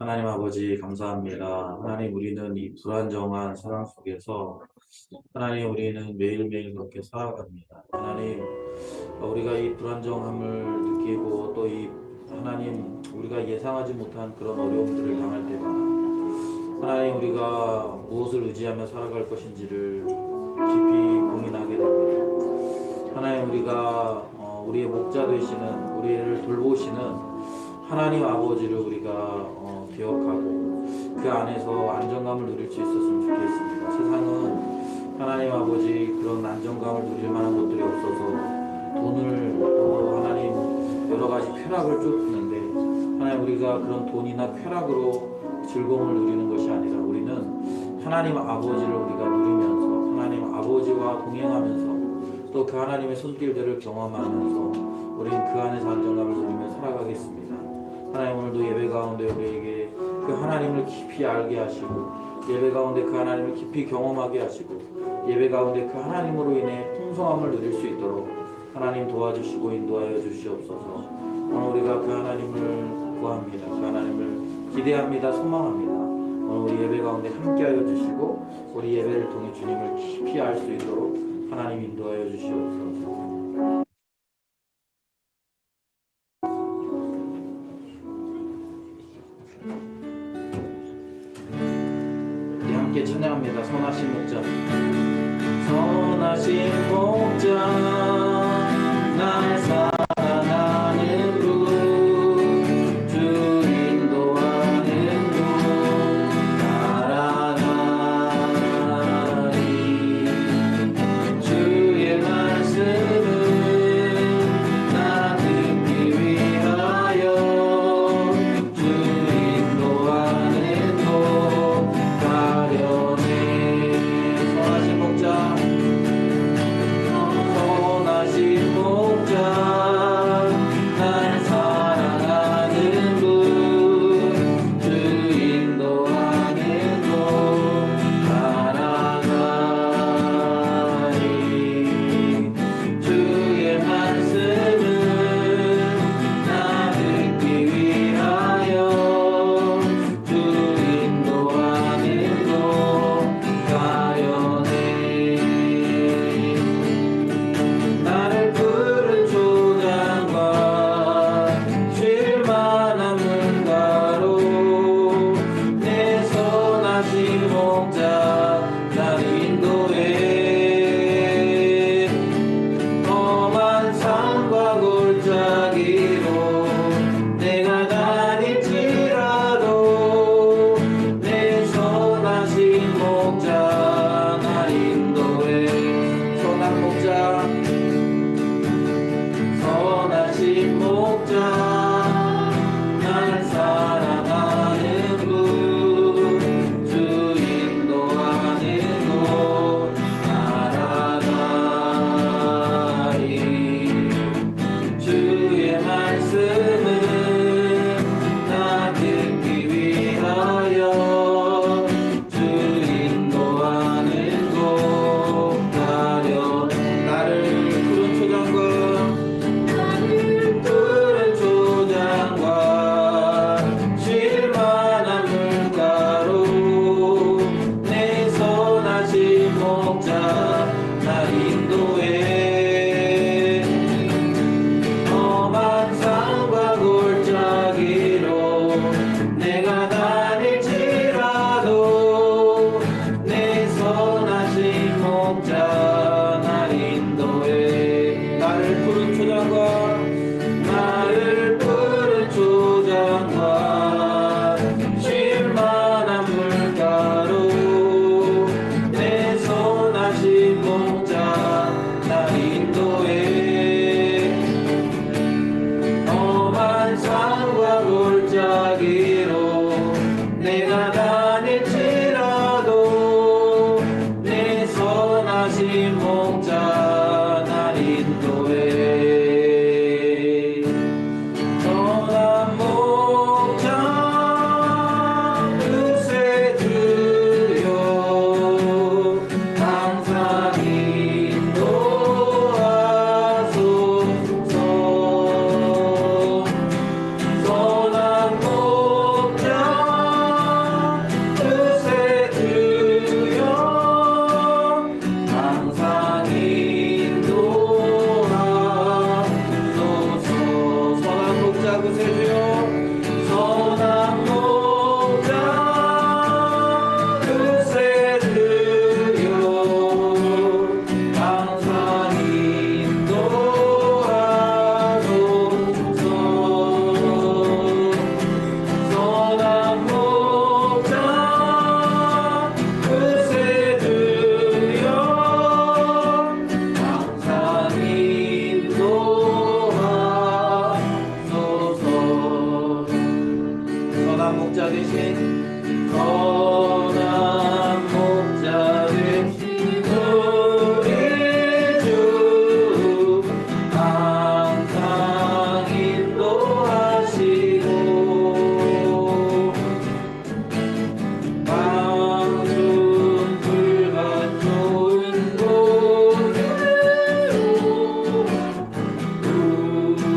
하나님 아버지 감사합니다. 하나님 우리는 이 불안정한 세상 속에서 하나님 우리는 매일매일 그렇게 살아갑니다. 하나님 우리가 이 불안정함을 느끼고 또 이 하나님 우리가 예상하지 못한 그런 어려움들을 당할 때마다 하나님 우리가 무엇을 의지하며 살아갈 것인지를 깊이 고민하게 됩니다. 하나님 우리가 우리의 목자 되시는 우리를 돌보시는 하나님 아버지를 우리가 기억하고 그 안에서 안정감을 누릴 수 있었으면 좋겠습니다. 세상은 하나님 아버지 그런 안정감을 누릴 만한 것들이 없어서 돈을 또 하나님 여러 가지 쾌락을 쫓는데 하나님 우리가 그런 돈이나 쾌락으로 즐거움을 누리는 것이 아니라 우리는 하나님 아버지를 우리가 누리면서 하나님 아버지와 동행하면서 또 그 하나님의 손길들을 경험하면서 우리는 그 안에서 안정감을 누리며 살아가겠습니다. 하나님 오늘도 예배 가운데 우리에게 그 하나님을 깊이 알게 하시고 예배 가운데 그 하나님을 깊이 경험하게 하시고 예배 가운데 그 하나님으로 인해 풍성함을 누릴 수 있도록 하나님 도와주시고 인도하여 주시옵소서. 오늘 우리가 그 하나님을 구합니다. 그 하나님을 기대합니다. 소망합니다. 오늘 우리 예배 가운데 함께하여 주시고 우리 예배를 통해 주님을 깊이 알 수 있도록 하나님 인도하여 주시옵소서. 우리 함께 찬양합니다. 선하신 목자 선하신 목자 날 사랑하는 분 주 인도하는 분 따라가리 주의 말씀은 나 듣기 위하여 주 인도하는 곳 가려네. 선하신 목자 선하신 선한 목자 되신 선한 목자 되신 우리 주 항상 인도하시고 방준 불같 좋은 곳으로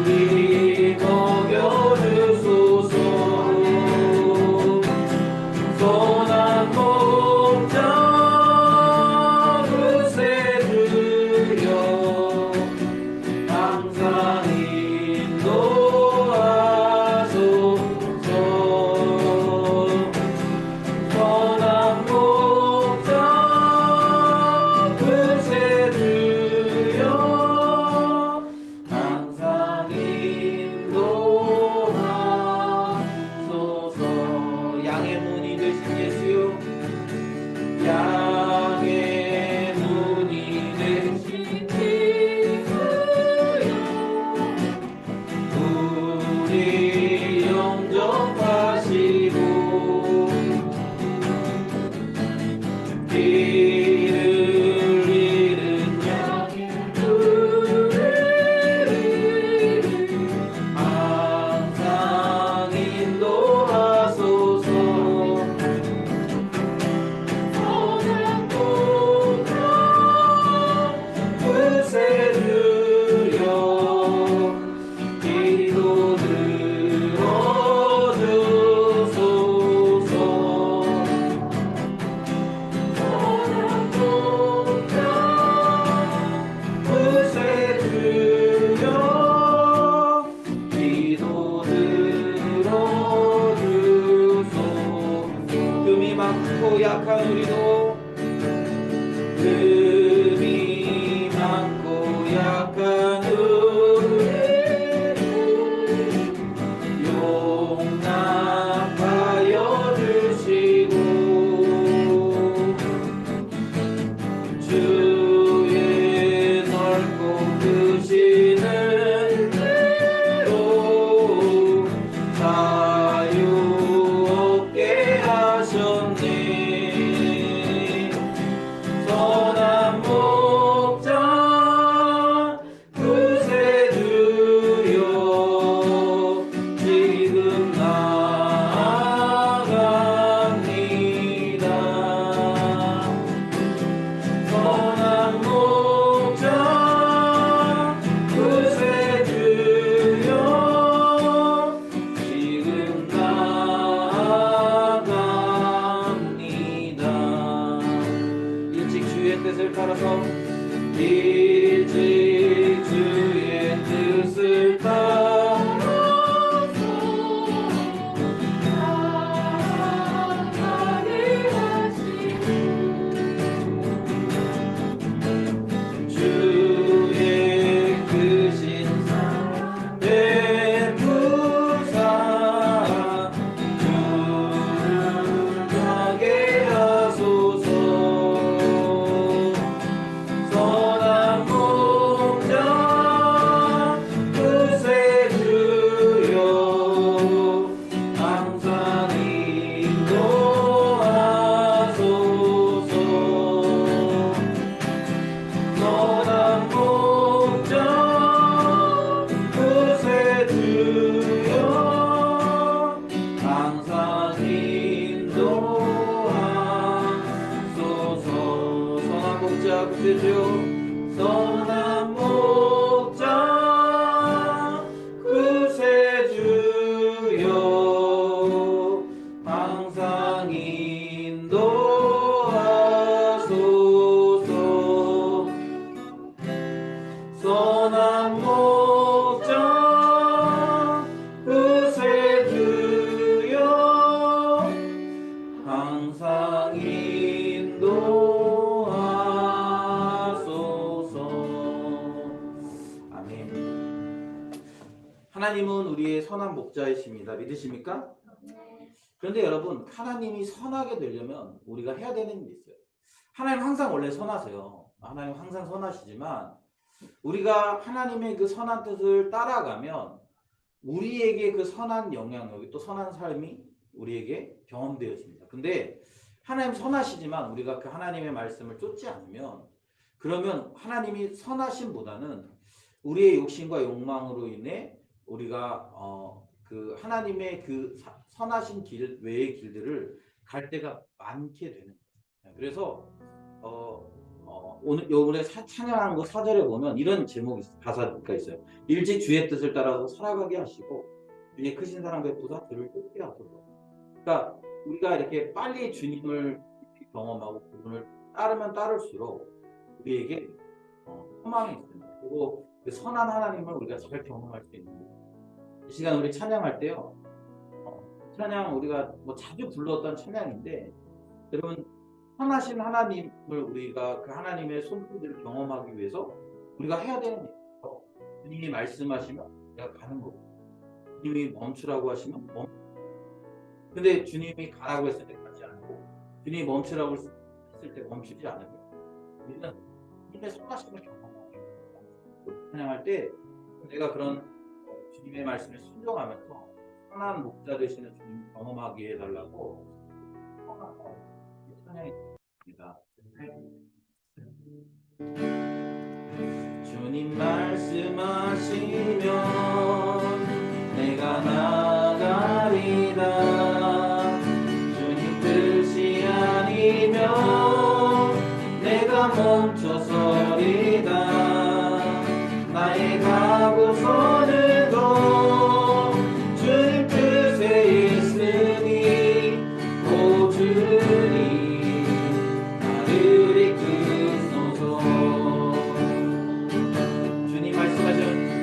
우리 먹여주소서. 선한 목자 그새 주여 항상 인도하소서. 선한 목자 그새 주여 항상 인도하소서. 양의 문이 되신 예수요 양의 문이 되신 예수요 우리 영접하시고 길을 잃은 양의 우리를 항상 인도하소서. 선한 목자 그새 주여 기도 들어주소서. 선한 목자 그새 주여 기도 들어주소서. 금이 많고 약한 우리도 금이 많고 약한 우리를 용납하여 주시고 주의 넓고 크신 은혜로 자유 얻게 하셨네. 선한 목자 그새 주여 지금 나아갑니다. 선한 목자 그새 주여 지금 나아갑니다. 일찍 주의 뜻을 따라서 일찍 주의 뜻을 따라서 나아가게 하시고 주의 크신 사랑 베푸사 주를 가게 하소서. 선한 목자 그새 주여 항상 인도하소서. 선한 목자 그새 주여 항상 인도하소서. 선한 목자 그새 주여 선한 목자 그새 주여 항상 인도하소서. 선한 목자 그새 주여 항상 인도하소서. 아멘. 하나님은 우리의 선한 목자이십니다. 믿으십니까? 그런데 여러분, 하나님이 선하게 되려면 우리가 해야 되는 일이 있어요. 하나님 항상 원래 선하세요. 하나님 항상 선하시지만 우리가 하나님의 그 선한 뜻을 따라가면 우리에게 그 선한 영향력이 또 선한 삶이 우리에게 경험되었습니다. 근데 하나님 선하시지만 우리가 그 하나님의 말씀을 쫓지 않으면, 그러면 하나님이 선하심보다는 우리의 욕심과 욕망으로 인해 우리가 그 하나님의 그 선하신 길 외의 길들을 갈 때가 많게 되는 거예요. 그래서 오늘 요번에 찬양하는 거 사절에 보면 이런 제목이 있어요. 가사가 있어요. 일찍 주의 뜻을 따라서 살아가게 하시고 주의 크신 사랑 베푸사 저를 쫓게 하소서. 그러니까 우리가 이렇게 빨리 주님을 경험하고 그분을 따르면 따를수록 우리에게 소망이 있습니다. 그리고 그 선한 하나님을 우리가 잘 경험할 수 있는 거예요. 이 시간 우리 찬양할 때요. 찬양 우리가 뭐 자주 불렀던 찬양인데, 여러분 선하신 하나님을 우리가 그 하나님의 손길을 경험하기 위해서 우리가 해야 되는 일이에요. 주님이 말씀하시면 내가 가는 거고, 주님이 멈추라고 하시면 근데 주님이 가라고 했을 때 가지 않고 주님이 멈추라고 했을 때 멈추지 않으면 우리는 주님의 선하심을 경험하고 찬양할 때 내가 그런 주님의 말씀에 순종하면서 선한 목자 되시는 주님 경험하게 해달라고 찬양이 있습니다. 주님 말씀하시면 내가 나가리다. 주님 뜻이 아니면 내가 멈춰서리다. 나의 가고서는 주님 뜻에 있으니 오 주님 나를 이끄소서. 주님 말씀하시면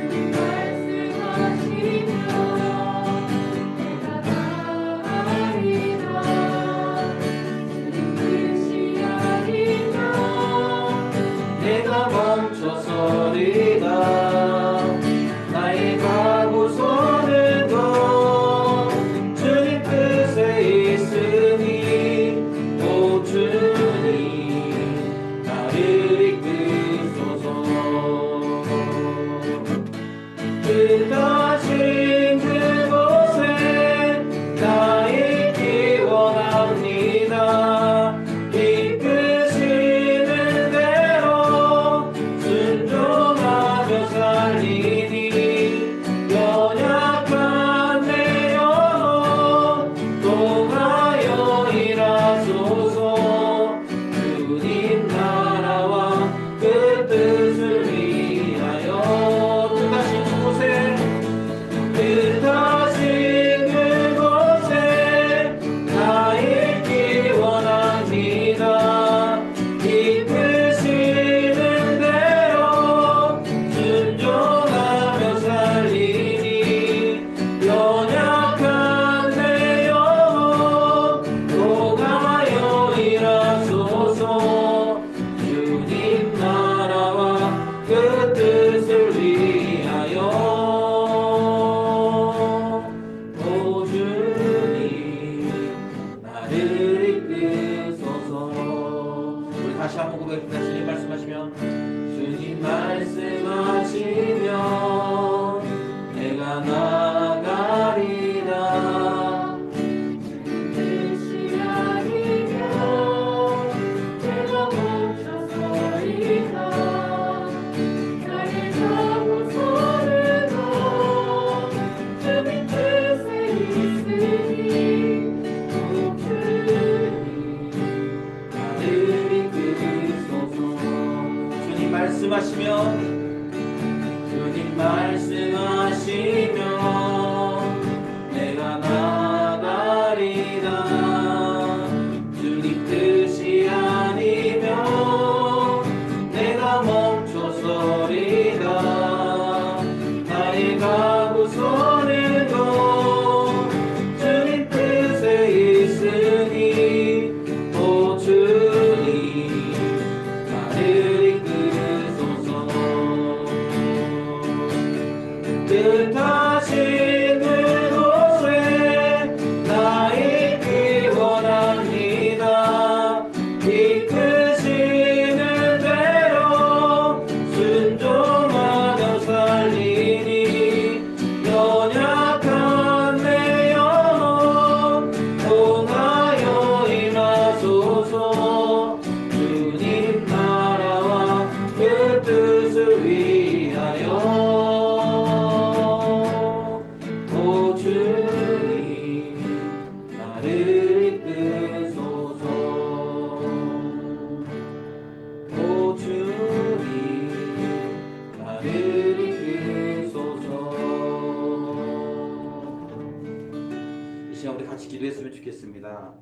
시간 우리 같이 기도했으면 좋겠습니다.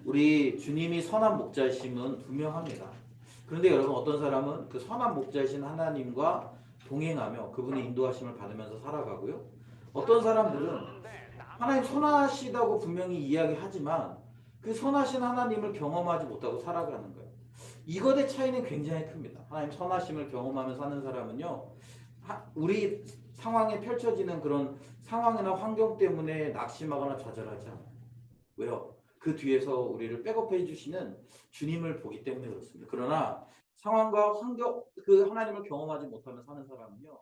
우리 주님이 선한 목자이심은 분명합니다. 그런데 여러분, 어떤 사람은 그 선한 목자이신 하나님과 동행하며 그분의 인도하심을 받으면서 살아가고요. 어떤 사람들은 하나님 선하시다고 분명히 이야기하지만 그 선하신 하나님을 경험하지 못하고 살아가는 거예요. 이것의 차이는 굉장히 큽니다. 하나님 선하심을 경험하며 사는 사람은요, 우리 상황에 펼쳐지는 그런 상황이나 환경 때문에 낙심하거나 좌절하지 않아요. 왜요? 그 뒤에서 우리를 백업해 주시는 주님을 보기 때문에 그렇습니다. 그러나 상황과 환경, 그 하나님을 경험하지 못하며 사는 사람은요,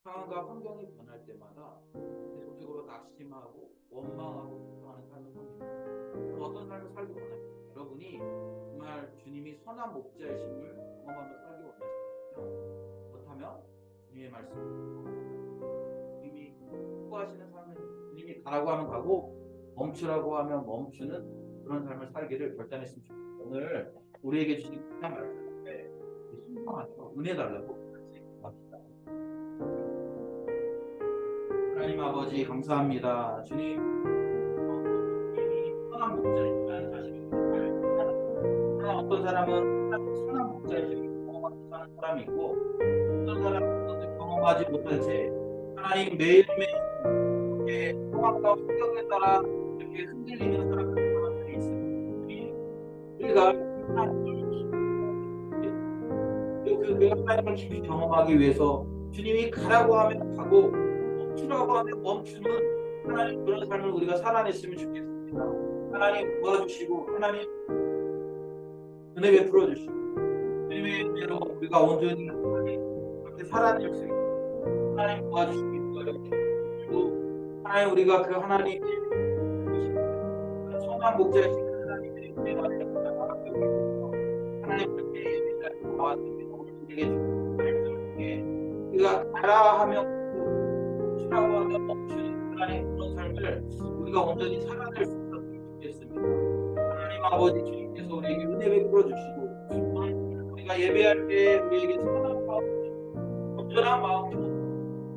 상황과 환경이 변할 때마다 계속적으로 낙심하고 원망하고 불평하는 삶을 삽니다. 그럼 어떤 삶을 살기 원합니까? 여러분이 정말 주님이 선한 목자이심을 경험하며 살기 원하시면, 그렇다면 주님의 말씀, 주님이 구하시는 삶을, 주님이 가라고 하면 가고 멈추라고 하면 멈추는 그런 삶을 살기를 결단했으면 좋겠습니다. 오늘 우리에게 주신 그냥 말씀에 순종하셔서 은혜 달라고 같이 기도합시다. 하나님 아버지 감사합니다. 주님, 주님이 선한 목자이시라는 사실을 그러나 어떤 사람은 선한 목자이심을 경험하지 사는 사람이 있고, 어떤 사람은 그것을 경험하지 못한 채 하나님 매일매일 이렇게 상황과 환경에 따라 이렇게 흔들리는 사람들이 있습니다. 우리가 그 하나님을 깊이 경험하기 위해서 주님이 가라고 하면 가고 멈추라고 하면 멈추는 하나님, 그런 삶을 우리가 살아냈으면 좋겠습니다. 하나님 도와주시고 하나님 은혜 베풀어 주시고 주님의 은혜로 우리가 온전히 하나님 그렇게 살아낼 수 있고 하나님 도와주시기 그리고 하나님 우리가 그 하나님의 선한 목자이신 하나님의 은혜가 하나님 그렇게 예배자리에 나왔습니다. 오늘 우리에게 주신 말씀을 통해 우리가 가라 하면 멈추라고 하면 멈추는 하나님 그런 삶을 우리가 온전히 살아낼 수 있었으면 좋겠습니다. 하나님 아버지, 주님께서 우리에게 은혜 베풀어 주시고 우리가 예배할 때 우리에게 선한 마음, 온전한 마음으로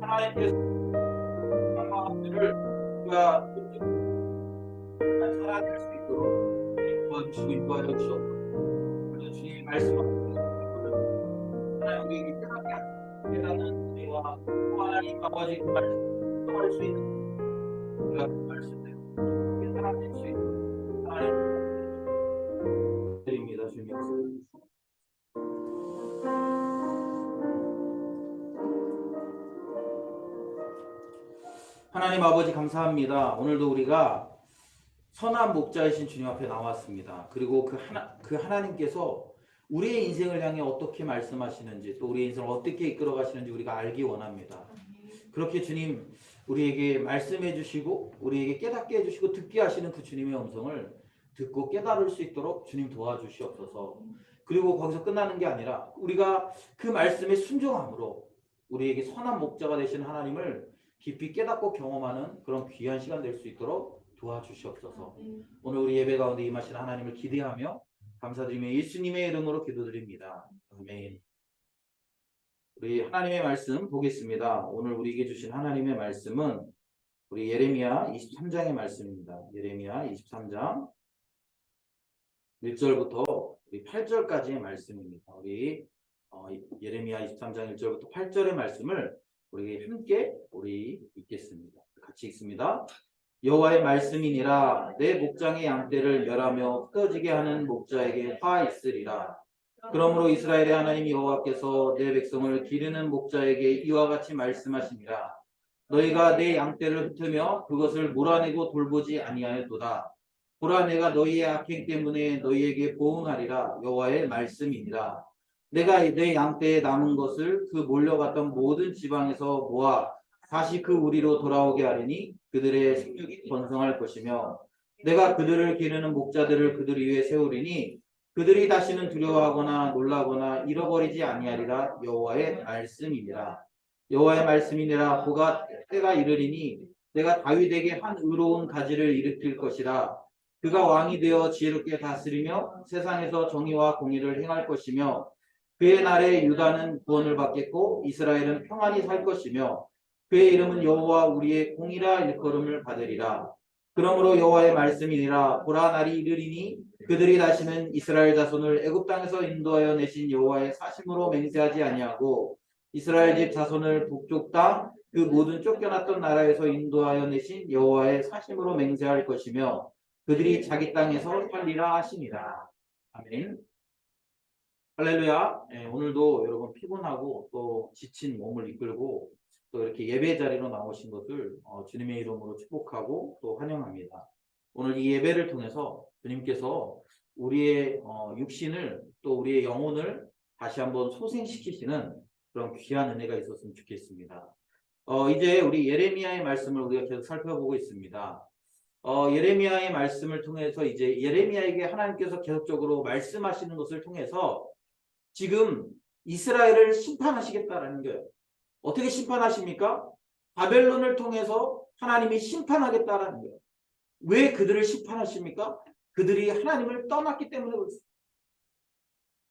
하나님께서 선한 마음들을 우리가 살아낼 수 있도록 도와주시고 인도하여 주시옵소서. 주님의 말씀하시는 하나님 우리에게 깨닫게 하시고 깨닫는 은혜와 하나님 아버지 그 말씀을 통할 수 있는 우리가 그 말씀대로 깨달아낼 수 있는 하나님 드립니다. 주님. 하나님 아버지 감사합니다. 오늘도 우리가 선한 목자이신 주님 앞에 나왔습니다. 그리고 그 하나님께서 우리의 인생을 향해 어떻게 말씀하시는지 또 우리의 인생을 어떻게 이끌어 가시는지 우리가 알기 원합니다. 그렇게 주님 우리에게 말씀해 주시고 우리에게 깨닫게 해 주시고 듣게 하시는 그 주님의 음성을 듣고 깨달을 수 있도록 주님 도와주시옵소서. 그리고 거기서 끝나는 게 아니라 우리가 그 말씀에 순종함으로 우리에게 선한 목자가 되신 하나님을 깊이 깨닫고 경험하는 그런 귀한 시간 될 수 있도록 도와주시옵소서. 오늘 우리 예배 가운데 임하신 하나님을 기대하며 감사드리며 예수님의 이름으로 기도드립니다. 아멘. 우리 하나님의 말씀 보겠습니다. 오늘 우리에게 주신 하나님의 말씀은 우리 예레미야 23장의 말씀입니다. 예레미야 23장 1절부터 우리 8절까지의 말씀입니다. 우리 예레미야 23장 1절부터 8절의 말씀을 우리 함께 읽겠습니다. 같이 읽습니다. 여호와의 말씀이니라. 내 목장의 양떼를 멸하며 흩어지게 하는 목자에게 화 있으리라. 그러므로 이스라엘의 하나님 여호와께서 내 백성을 기르는 목자에게 이와 같이 말씀하시니라. 너희가 내 양떼를 흩으며 그것을 몰아내고 돌보지 아니하였도다. 보라, 내가 너희의 악행 때문에 너희에게 보응하리라. 여호와의 말씀이니라. 내가 내 양떼에 남은 것을 그 몰려갔던 모든 지방에서 모아 다시 그 우리로 돌아오게 하리니 그들의 생육이 번성할 것이며 내가 그들을 기르는 목자들을 그들 위에 세우리니 그들이 다시는 두려워하거나 놀라거나 잃어버리지 아니하리라. 여호와의 말씀이니라. 여호와의 말씀이니라. 보가 때가 이르리니 내가 다윗에게 한 의로운 가지를 일으킬 것이라. 그가 왕이 되어 지혜롭게 다스리며 세상에서 정의와 공의를 행할 것이며 그의 날에 유다는 구원을 받겠고 이스라엘은 평안히 살 것이며 그의 이름은 여호와 우리의 공의라 일컬음을 받으리라. 그러므로 여호와의 말씀이니라 보라 날이 이르리니 그들이 다시는 이스라엘 자손을 애굽 땅에서 인도하여 내신 여호와의 사심으로 맹세하지 아니하고 이스라엘 집 자손을 북쪽 땅 그 모든 쫓겨났던 나라에서 인도하여 내신 여호와의 사심으로 맹세할 것이며 그들이 자기 땅에서 살리라 하시니라. 아멘. 할렐루야. 오늘도 여러분 피곤하고 또 지친 몸을 이끌고 또 이렇게 예배 자리로 나오신 것을 주님의 이름으로 축복하고 또 환영합니다. 오늘 이 예배를 통해서 주님께서 우리의 육신을 또 우리의 영혼을 다시 한번 소생시키시는 그런 귀한 은혜가 있었으면 좋겠습니다. 이제 우리 예레미야의 말씀을 우리가 계속 살펴보고 있습니다. 예레미야의 말씀을 통해서 이제 예레미야에게 하나님께서 계속적으로 말씀하시는 것을 통해서 지금 이스라엘을 심판하시겠다라는 거예요. 어떻게 심판하십니까? 바벨론을 통해서 하나님이 심판하겠다라는 거예요. 왜 그들을 심판하십니까? 그들이 하나님을 떠났기 때문에 그렇습니다.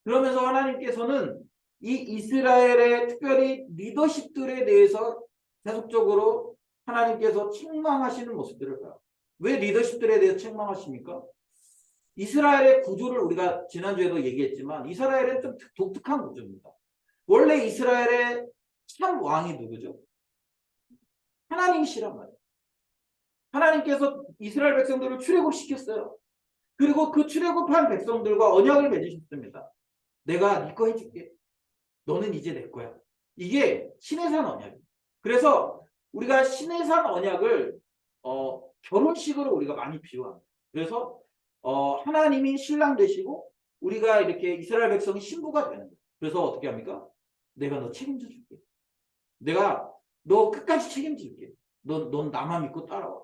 그러면서 하나님께서는 이 이스라엘의 특별히 리더십들에 대해서 계속적으로 하나님께서 책망하시는 모습들을 봐요. 왜 리더십들에 대해서 책망하십니까? 이스라엘의 구조를 우리가 지난주에도 얘기했지만 이스라엘은 좀 독특한 구조입니다. 원래 이스라엘의 참 왕이 누구죠? 하나님이시란 말이에요. 하나님께서 이스라엘 백성들을 출애굽시켰어요. 그리고 그 출애굽한 백성들과 언약을 맺으셨습니다. 내가 네 거 해줄게. 너는 이제 내 거야. 이게 시내산 언약이에요. 그래서 우리가 시내산 언약을 결혼식으로 우리가 많이 비유합니다. 그래서 하나님이 신랑 되시고 우리가 이렇게 이스라엘 백성이 신부가 되는 거예요. 그래서 어떻게 합니까? 내가 너 책임져 줄게. 내가 너 끝까지 책임질게. 넌 나만 믿고 따라와.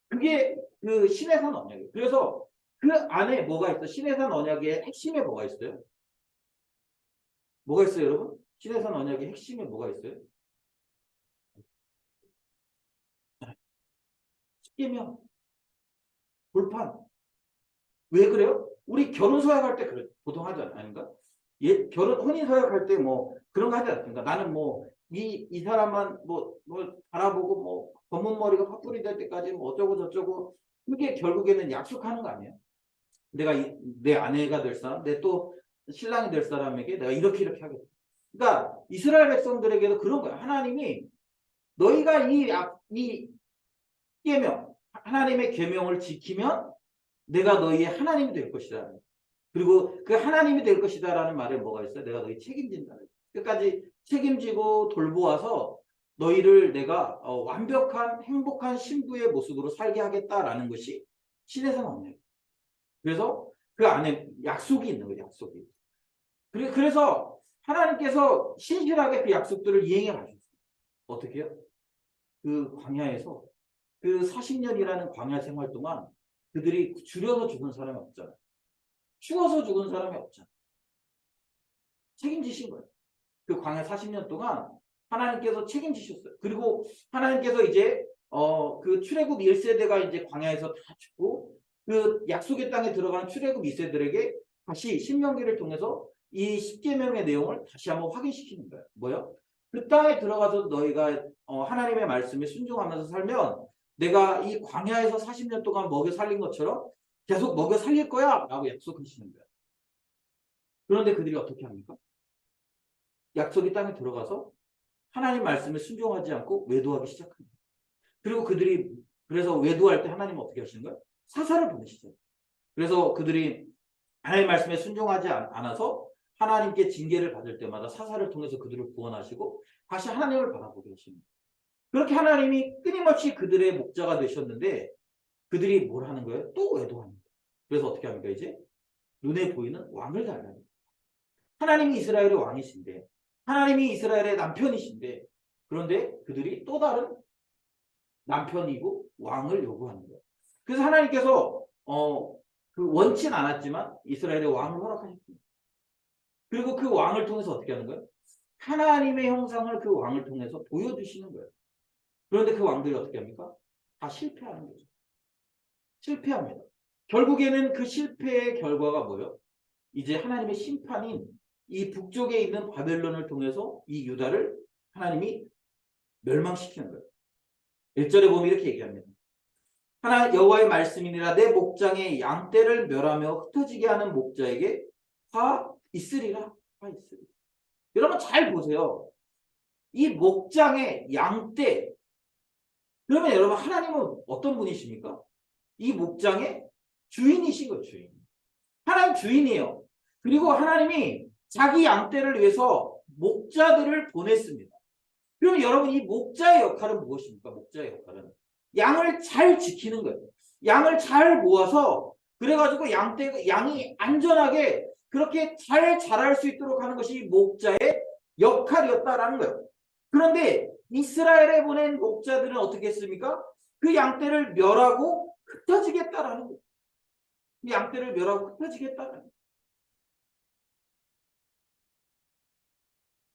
그게 그 시내산 언약이에요. 그래서 그 안에 뭐가 있어? 시내산 언약의 핵심에 뭐가 있어요? 뭐가 있어요, 여러분? 시내산 언약의 핵심에 뭐가 있어요? 십계명, 불판. 왜 그래요? 우리 결혼 서약할 때 그래 보통 하지 아닌가? 결혼 혼인 서약할 때 뭐 그런 거 하지 않습니까? 나는 뭐 이 사람만 뭐 바라보고 뭐 검은 머리가 파뿌리 될 때까지 뭐 어쩌고 저쩌고 그게 결국에는 약속하는 거 아니에요? 내가 내 아내가 될 사람, 내 또 신랑이 될 사람에게 내가 이렇게 하겠다. 그러니까 이스라엘 백성들에게도 그런 거야. 하나님이 너희가 이 계명, 하나님의 계명을 지키면 내가 너희의 하나님이 될 것이다. 그리고 그 하나님이 될 것이다라는 말에 뭐가 있어요? 내가 너희 책임진다. 끝까지 책임지고 돌보아서 너희를 내가 완벽한 행복한 신부의 모습으로 살게 하겠다라는 것이 신의 언약이에요. 그래서 그 안에 약속이 있는 거예요. 약속이. 그래서 하나님께서 신실하게 그 약속들을 이행해 가셨어요. 어떻게 해요? 그 광야에서 그 40년이라는 광야 생활 동안 그들이 줄여서 죽은 사람이 없잖아요. 추워서 죽은 사람이 없잖아요. 책임지신 거예요. 그 광야 40년 동안 하나님께서 책임지셨어요. 그리고 하나님께서 이제 그 출애굽 1세대가 이제 광야에서 다 죽고 그 약속의 땅에 들어가는 출애굽 2세들에게 다시 신명기를 통해서 이 십계명의 내용을 다시 한번 확인시키는 거예요. 뭐요? 그 땅에 들어가서 너희가 하나님의 말씀에 순종하면서 살면 내가 이 광야에서 40년 동안 먹여 살린 것처럼 계속 먹여 살릴 거야 라고 약속하시는 거예요. 그런데 그들이 어떻게 합니까? 약속의 땅에 들어가서 하나님 말씀에 순종하지 않고 외도하기 시작합니다. 그리고 그들이 그래서 외도할 때 하나님은 어떻게 하시는 거예요? 사사를 보내시죠. 그래서 그들이 하나님 말씀에 순종하지 않아서 하나님께 징계를 받을 때마다 사사를 통해서 그들을 구원하시고 다시 하나님을 바라보게 하십니다. 그렇게 하나님이 끊임없이 그들의 목자가 되셨는데 그들이 뭘 하는 거예요? 또 외도합니다. 그래서 어떻게 합니까? 이제 눈에 보이는 왕을 달라는 거예요. 하나님이 이스라엘의 왕이신데 하나님이 이스라엘의 남편이신데 그런데 그들이 또 다른 남편이고 왕을 요구하는 거예요. 그래서 하나님께서 그 원치는 않았지만 이스라엘의 왕을 허락하셨습니다. 그리고 그 왕을 통해서 어떻게 하는 거예요? 하나님의 형상을 그 왕을 통해서 보여주시는 거예요. 그런데 그 왕들이 어떻게 합니까? 다 실패하는 거죠. 실패합니다. 결국에는 그 실패의 결과가 뭐예요? 이제 하나님의 심판인 이 북쪽에 있는 바벨론을 통해서 이 유다를 하나님이 멸망시키는 거예요. 1절에 보면 이렇게 얘기합니다. 하나 여호와의 말씀이니라. 내 목장의 양떼를 멸하며 흩어지게 하는 목자에게 화 있으리라. 화 있으리라. 여러분 잘 보세요. 이 목장의 양떼. 그러면 여러분 하나님은 어떤 분이십니까? 이 목장의 주인이신 거예요. 주인. 하나님 주인이에요. 그리고 하나님이 자기 양떼를 위해서 목자들을 보냈습니다. 그럼 여러분 이 목자의 역할은 무엇입니까? 목자의 역할은 양을 잘 지키는 거예요. 양을 잘 모아서 그래가지고 양이 안전하게 그렇게 잘 자랄 수 있도록 하는 것이 목자의 역할이었다라는 거예요. 그런데 이스라엘에 보낸 목자들은 어떻게 했습니까? 그 양떼를 멸하고 흩어지겠다라는 거예요. 그 양떼를 멸하고 흩어지겠다라는 거예요.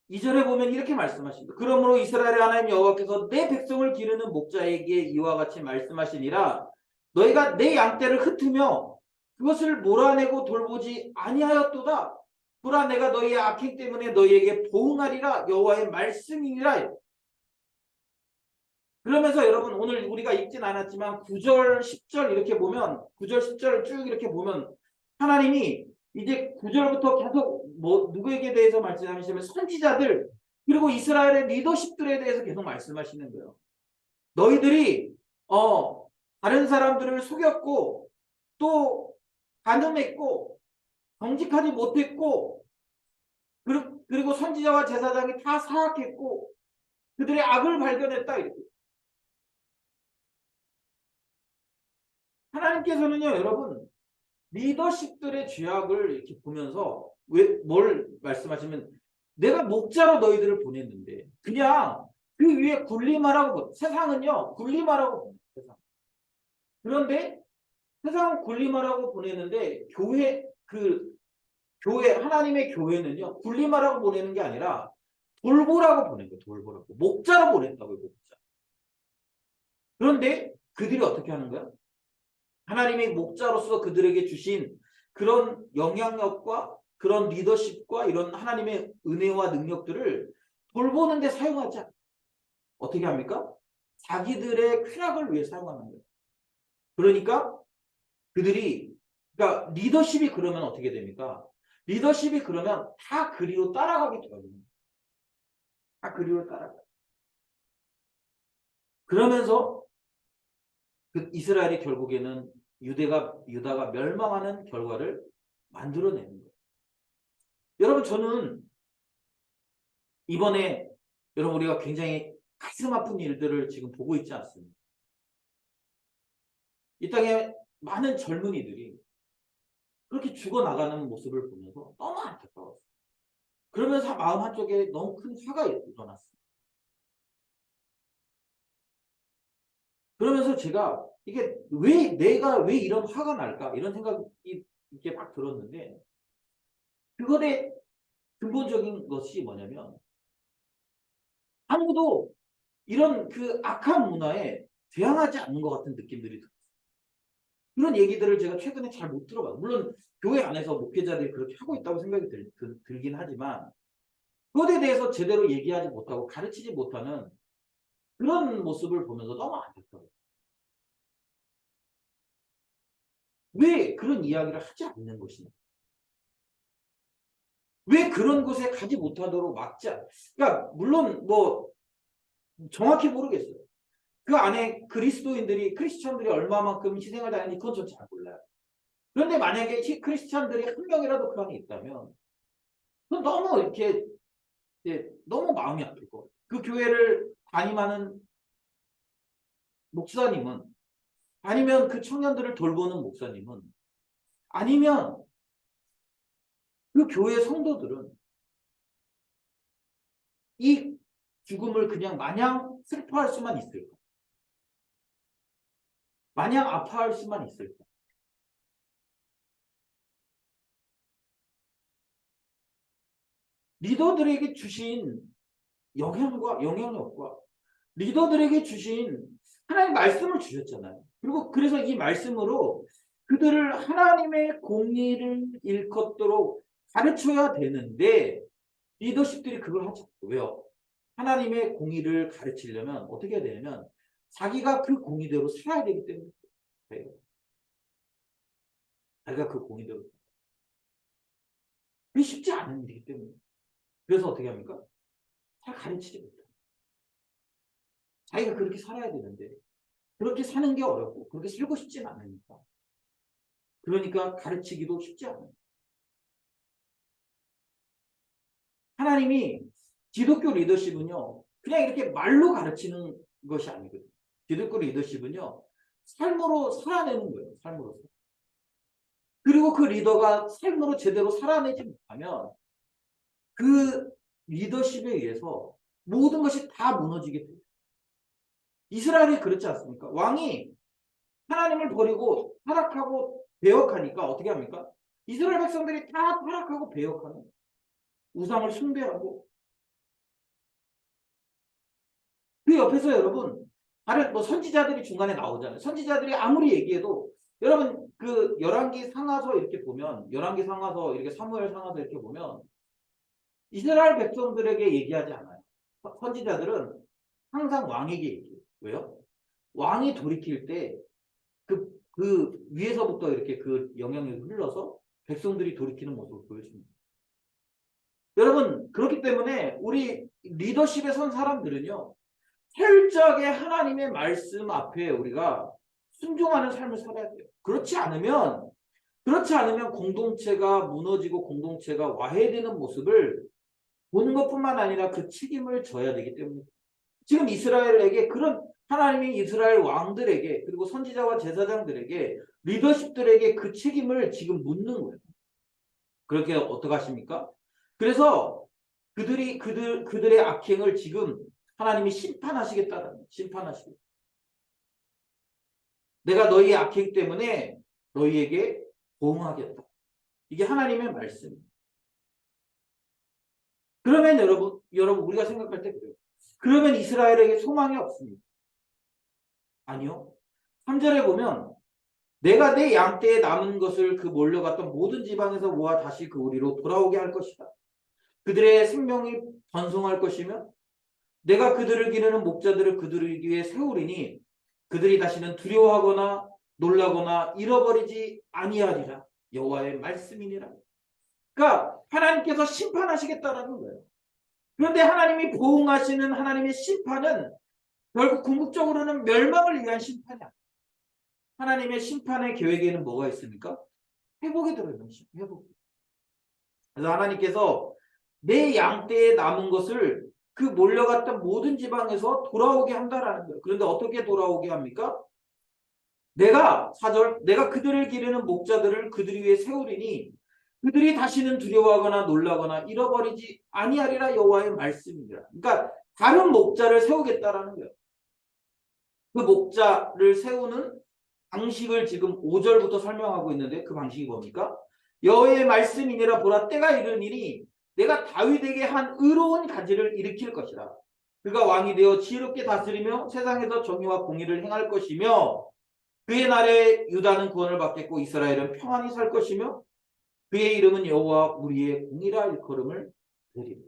이전에 보면 이렇게 말씀하십니다. 그러므로 이스라엘의 하나님 여호와께서 내 백성을 기르는 목자에게 이와 같이 말씀하시니라. 너희가 내 양떼를 흩으며 그것을 몰아내고 돌보지 아니하였도다. 보라 내가 너희의 악행 때문에 너희에게 보응하리라. 여호와의 말씀이니라. 그러면서 여러분 오늘 우리가 읽진 않았지만 9절 10절 이렇게 보면 9절 10절을 쭉 이렇게 보면 하나님이 이제 9절부터 계속 누구에게 대해서 말씀하시냐면 선지자들 그리고 이스라엘의 리더십들에 대해서 계속 말씀하시는 거예요. 너희들이 다른 사람들을 속였고 또 간음했고 정직하지 못했고 그리고 선지자와 제사장이 다 사악했고 그들의 악을 발견했다. 이렇게. 하나님께서는요 여러분 리더십들의 죄악을 이렇게 보면서 뭘 말씀하시면 내가 목자로 너희들을 보냈는데 그냥 그 위에 군림하라고 세상은요 군림하라고 보내요. 세상. 그런데 세상은 군림하라고 보내는데 교회 하나님의 교회는요 군림하라고 보내는 게 아니라 돌보라고 보낸 거예요. 돌보라고 목자로 보냈다고요. 목자. 그런데 그들이 어떻게 하는 거야? 하나님의 목자로서 그들에게 주신 그런 영향력과 그런 리더십과 이런 하나님의 은혜와 능력들을 돌보는 데 사용하지 않아요. 어떻게 합니까? 자기들의 쾌락을 위해 사용하는 거예요. 그러니까 그러니까 리더십이 그러면 어떻게 됩니까? 리더십이 그러면 다 그리로 따라가게 되거든요. 다 그리로 따라가. 그러면서 그 이스라엘이 결국에는 유다가 멸망하는 결과를 만들어내는 거예요. 여러분 저는 이번에 여러분 우리가 굉장히 가슴 아픈 일들을 지금 보고 있지 않습니까? 이 땅에 많은 젊은이들이 그렇게 죽어나가는 모습을 보면서 너무 안타까웠어요. 그러면서 마음 한쪽에 너무 큰 화가 일어났어요. 그러면서 제가 이게 내가 왜 이런 화가 날까? 이런 생각이 이렇게 막 들었는데 그것의 근본적인 것이 뭐냐면 아무도 이런 그 악한 문화에 대항하지 않는 것 같은 느낌들이 들어요. 그런 얘기들을 제가 최근에 잘 못 들어봐요. 물론 교회 안에서 목회자들이 그렇게 하고 있다고 생각이 들긴 하지만 그것에 대해서 제대로 얘기하지 못하고 가르치지 못하는 그런 모습을 보면서 너무 안타까워요. 왜 그런 이야기를 하지 않는 것이냐? 왜 그런 곳에 가지 못하도록 막자? 그러니까 물론 뭐 정확히 모르겠어요. 그 안에 크리스천들이 얼마만큼 희생을 당했는지 그건 전 잘 몰라요. 그런데 만약에 크리스천들이 한 명이라도 그 안에 있다면 그건 너무 이렇게 너무 마음이 아플 것 같아요. 그 교회를 담임하는 목사님은 아니면 그 청년들을 돌보는 목사님은 아니면 그 교회 성도들은 이 죽음을 그냥 마냥 슬퍼할 수만 있을까? 마냥 아파할 수만 있을까? 리더들에게 주신 영향력과 리더들에게 주신 하나님의 말씀을 주셨잖아요. 그리고 그래서 이 말씀으로 그들을 하나님의 공의를 일컫도록 가르쳐야 되는데 리더십들이 그걸 하지 않고 왜요? 하나님의 공의를 가르치려면 어떻게 해야 되냐면 자기가 그 공의대로 살아야 되기 때문에 자기가 그 공의대로. 그게 쉽지 않은 일이기 때문에. 그래서 어떻게 합니까? 잘 가르치지 못해요. 자기가 그렇게 살아야 되는데 그렇게 사는 게 어렵고 그렇게 살고 싶진 않으니까. 그러니까 가르치기도 쉽지 않아요. 하나님이 기독교 리더십은요. 그냥 이렇게 말로 가르치는 것이 아니거든요. 기독교 리더십은요. 삶으로 살아내는 거예요. 삶으로. 그리고 그 리더가 삶으로 제대로 살아내지 못하면 그 리더십에 의해서 모든 것이 다 무너지게 돼요. 이스라엘이 그렇지 않습니까? 왕이 하나님을 버리고 타락하고 배역하니까 어떻게 합니까? 이스라엘 백성들이 다 타락하고 배역하는 우상을 숭배하고 그 옆에서 여러분 다른 뭐 선지자들이 중간에 나오잖아요. 선지자들이 아무리 얘기해도 여러분 그 열왕기 상하서 이렇게 보면 열왕기 상하서 이렇게 사무엘 상하서 이렇게 보면 이스라엘 백성들에게 얘기하지 않아요. 선지자들은 항상 왕에게 얘기해요. 왜요? 왕이 돌이킬 때 그 위에서부터 이렇게 그 영향력이 흘러서 백성들이 돌이키는 모습을 보여줍니다. 여러분 그렇기 때문에 우리 리더십에 선 사람들은요. 철저하게 하나님의 말씀 앞에 우리가 순종하는 삶을 살아야 돼요. 그렇지 않으면 공동체가 무너지고 공동체가 와해되는 모습을 보는 것뿐만 아니라 그 책임을 져야 되기 때문에 지금 이스라엘에게 그런 하나님이 이스라엘 왕들에게 그리고 선지자와 제사장들에게 리더십들에게 그 책임을 지금 묻는 거예요. 그렇게 어떻게 하십니까? 그래서 그들의 악행을 지금 하나님이 심판하시겠다는 거예요. 심판하시겠다. 내가 너희의 악행 때문에 너희에게 보응하겠다. 이게 하나님의 말씀입니다. 그러면 여러분 우리가 생각할 때 그래요. 그러면 이스라엘에게 소망이 없습니다. 아니요. 3절에 보면 내가 내 양떼에 남은 것을 그 몰려갔던 모든 지방에서 모아 다시 그 우리로 돌아오게 할 것이다. 그들의 생명이 번성할 것이며 내가 그들을 기르는 목자들을 그들 위에 세우리니 그들이 다시는 두려워하거나 놀라거나 잃어버리지 아니하리라. 여호와의 말씀이니라. 그러니까 하나님께서 심판하시겠다라는 거예요. 그런데 하나님이 보응하시는 하나님의 심판은 결국 궁극적으로는 멸망을 위한 심판이야. 하나님의 심판의 계획에는 뭐가 있습니까? 회복이 들어있는 것이죠. 회복. 그래서 하나님께서 내 양떼에 남은 것을 그 몰려갔던 모든 지방에서 돌아오게 한다라는 거예요. 그런데 어떻게 돌아오게 합니까? 내가 4절 내가 그들을 기르는 목자들을 그들 위에 세우리니 그들이 다시는 두려워하거나 놀라거나 잃어버리지 아니하리라 여호와의 말씀이니라. 그러니까 다른 목자를 세우겠다라는 거예요. 그 목자를 세우는 방식을 지금 5절부터 설명하고 있는데 그 방식이 뭡니까? 여호와의 말씀이니라 보라 때가 이르니니 내가 다윗에게 한 의로운 가지를 일으킬 것이라. 그가 왕이 되어 지혜롭게 다스리며 세상에서 정의와 공의를 행할 것이며 그의 날에 유다는 구원을 받겠고 이스라엘은 평안히 살 것이며 그의 이름은 여호와 우리의 공의라 일컬음을 드리리.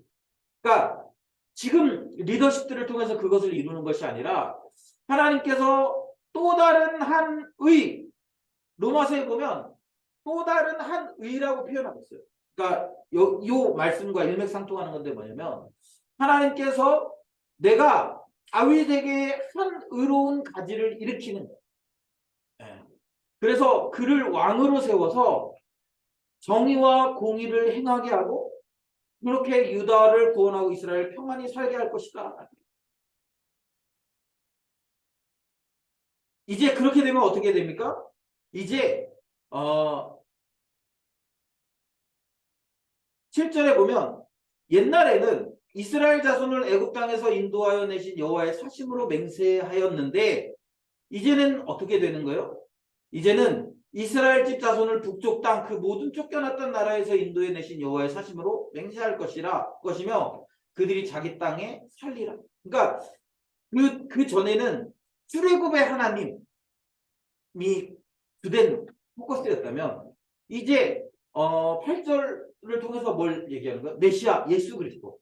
그러니까 지금 리더십들을 통해서 그것을 이루는 것이 아니라 하나님께서 또 다른 한 의, 로마서에 보면 또 다른 한 의라고 표현하고 있어요. 그러니까 요 말씀과 일맥상통하는 건데 뭐냐면 하나님께서 내가 다윗에게 한 의로운 가지를 일으키는 거예요. 그래서 그를 왕으로 세워서 정의와 공의를 행하게 하고 그렇게 유다를 구원하고 이스라엘 평안히 살게 할 것이다. 이제 그렇게 되면 어떻게 됩니까? 이제 7절에 보면 옛날에는 이스라엘 자손을 애굽 땅에서 인도하여 내신 여호와의 사심으로 맹세하였는데 이제는 어떻게 되는 거예요? 이제는 이스라엘 집 자손을 북쪽 땅 그 모든 쫓겨났던 나라에서 인도해 내신 여호와의 사심으로 맹세할 것이며 그들이 자기 땅에 살리라. 그러니까 그 전에는 출애굽의 하나님이 주된 포커스였다면 이제 8절을 통해서 뭘 얘기하는 거야? 메시아 예수 그리스도.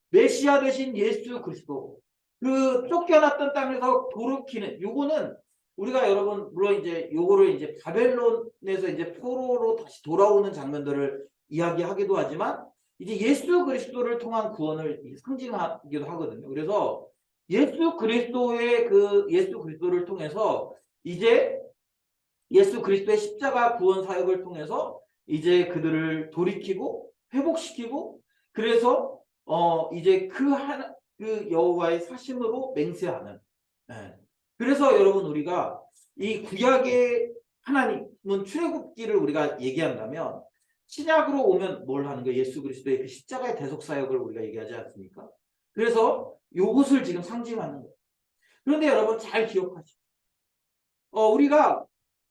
메시아 대신 예수 그리스도. 그 쫓겨났던 땅에서 돌이키는 요거는 우리가 여러분 물론 이제 요거를 이제 바벨론에서 이제 포로로 다시 돌아오는 장면들을 이야기하기도 하지만 이제 예수 그리스도를 통한 구원을 상징하기도 하거든요. 그래서 예수 그리스도를 통해서 이제 예수 그리스도의 십자가 구원 사역을 통해서 이제 그들을 돌이키고 회복시키고 그래서 이제 그 여호와의 사심으로 맹세하는. 예. 그래서 여러분 우리가 이 구약의 하나님은 출애굽기를 우리가 얘기한다면 신약으로 오면 뭘 하는 거예요? 예수 그리스도의 그 십자가의 대속 사역을 우리가 얘기하지 않습니까? 그래서 요것을 지금 상징하는 거예요. 그런데 여러분 잘 기억하십시오. 우리가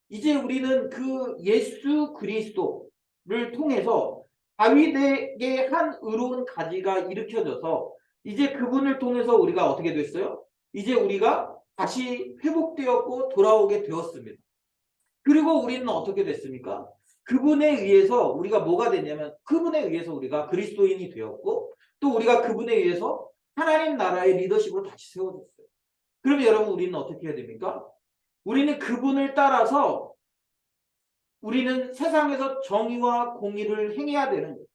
이제 우리는 그 예수 그리스도를 통해서 다윗에게 한 의로운 가지가 일으켜져서 이제 그분을 통해서 우리가 어떻게 됐어요? 이제 우리가 다시 회복되었고 돌아오게 되었습니다. 그리고 우리는 어떻게 됐습니까? 그분에 의해서 우리가 뭐가 됐냐면 그분에 의해서 우리가 그리스도인이 되었고 또 우리가 그분에 의해서 하나님 나라의 리더십으로 다시 세워졌어요. 그러면 여러분 우리는 어떻게 해야 됩니까? 우리는 그분을 따라서 우리는 세상에서 정의와 공의를 행해야 되는 거예요.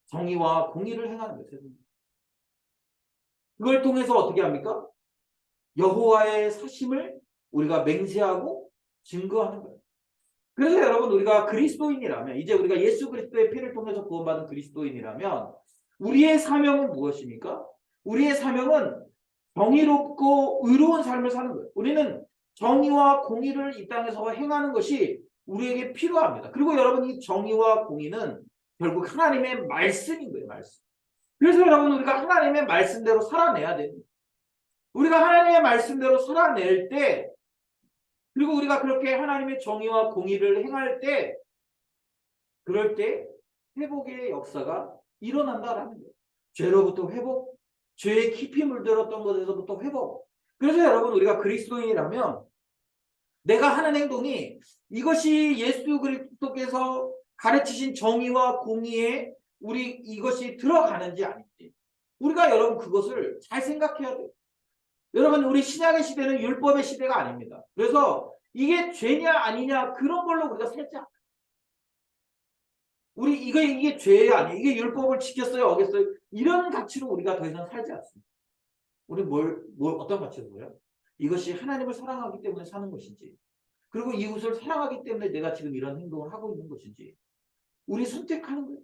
정의와 공의를 행하는 거예요. 세상에. 그걸 통해서 어떻게 합니까? 여호와의 사심을 우리가 맹세하고 증거하는 거예요. 그래서 여러분 우리가 그리스도인이라면 이제 우리가 예수 그리스도의 피를 통해서 구원받은 그리스도인이라면 우리의 사명은 무엇입니까? 우리의 사명은 정의롭고 의로운 삶을 사는 거예요. 우리는 정의와 공의를 이 땅에서 행하는 것이 우리에게 필요합니다. 그리고 여러분 이 정의와 공의는 결국 하나님의 말씀인 거예요. 말씀. 그래서 여러분 우리가 하나님의 말씀대로 살아내야 됩니다. 우리가 하나님의 말씀대로 살아낼 때 그리고 우리가 그렇게 하나님의 정의와 공의를 행할 때 그럴 때 회복의 역사가 일어난다라는 거예요. 죄로부터 회복, 죄에 깊이 물들었던 것에서부터 회복. 그래서 여러분 우리가 그리스도인이라면 내가 하는 행동이 이것이 예수 그리스도께서 가르치신 정의와 공의에 우리 이것이 들어가는지 아닌지 우리가 여러분 그것을 잘 생각해야 돼요. 여러분 우리 신약의 시대는 율법의 시대가 아닙니다. 그래서 이게 죄냐 아니냐 그런 걸로 우리가 살지 않아요. 우리 이게 죄야 아니에요. 이게 율법을 지켰어요 어겼어요. 이런 가치로 우리가 더 이상 살지 않습니다. 우리 어떤 가치로 보여요? 이것이 하나님을 사랑하기 때문에 사는 것인지 그리고 이웃을 사랑하기 때문에 내가 지금 이런 행동을 하고 있는 것인지 우리 선택하는 거예요.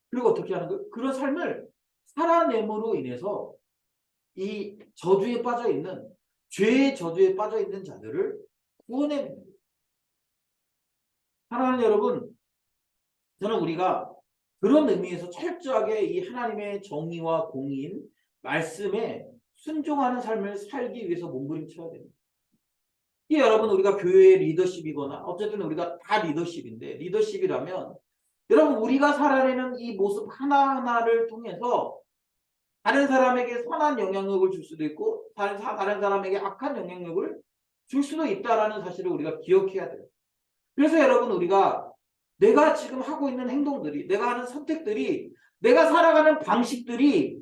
그리고 어떻게 하는 거예요? 그런 삶을 살아냄으로 인해서 이 저주에 빠져 있는 죄의 저주에 빠져 있는 자들을 구원해. 하나님 여러분, 저는 우리가 그런 의미에서 철저하게 이 하나님의 정의와 공의인 말씀에 순종하는 삶을 살기 위해서 몸부림쳐야 됩니다. 이게 여러분 우리가 교회의 리더십이거나 어쨌든 우리가 다 리더십인데 리더십이라면 여러분 우리가 살아내는 이 모습 하나하나를 통해서 다른 사람에게 선한 영향력을 줄 수도 있고 다른 사람에게 악한 영향력을 줄 수도 있다라는 사실을 우리가 기억해야 돼요. 그래서 여러분 우리가 내가 지금 하고 있는 행동들이 내가 하는 선택들이 내가 살아가는 방식들이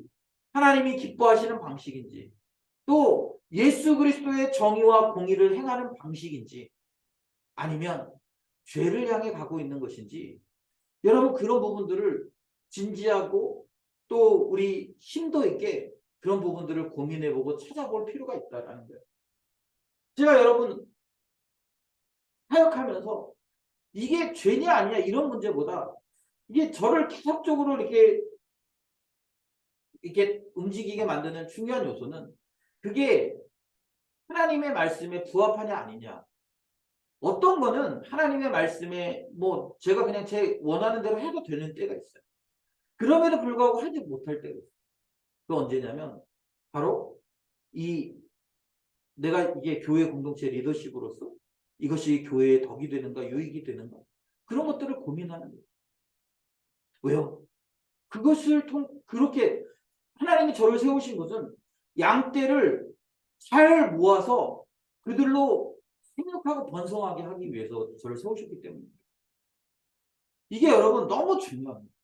하나님이 기뻐하시는 방식인지 또 예수 그리스도의 정의와 공의를 행하는 방식인지 아니면 죄를 향해 가고 있는 것인지 여러분 그런 부분들을 진지하고 또 우리 심도 있게 그런 부분들을 고민해보고 찾아볼 필요가 있다는 거예요. 제가 여러분 사역하면서 이게 죄냐 아니냐 이런 문제보다 이게 저를 계속적으로 이렇게 움직이게 만드는 중요한 요소는 그게 하나님의 말씀에 부합하냐 아니냐. 어떤 거는 하나님의 말씀에 뭐 제가 그냥 제 원하는 대로 해도 되는 때가 있어요. 그럼에도 불구하고 하지 못할 때가 있어요. 그 언제냐면 바로 내가 이게 교회 공동체 리더십으로서 이것이 교회의 덕이 되는가 유익이 되는가 그런 것들을 고민하는 거예요. 왜요? 그렇게 하나님이 저를 세우신 것은 양떼를 잘 모아서 그들로 생육하고 번성하게 하기 위해서 저를 세우셨기 때문입니다. 이게 여러분 너무 중요합니다.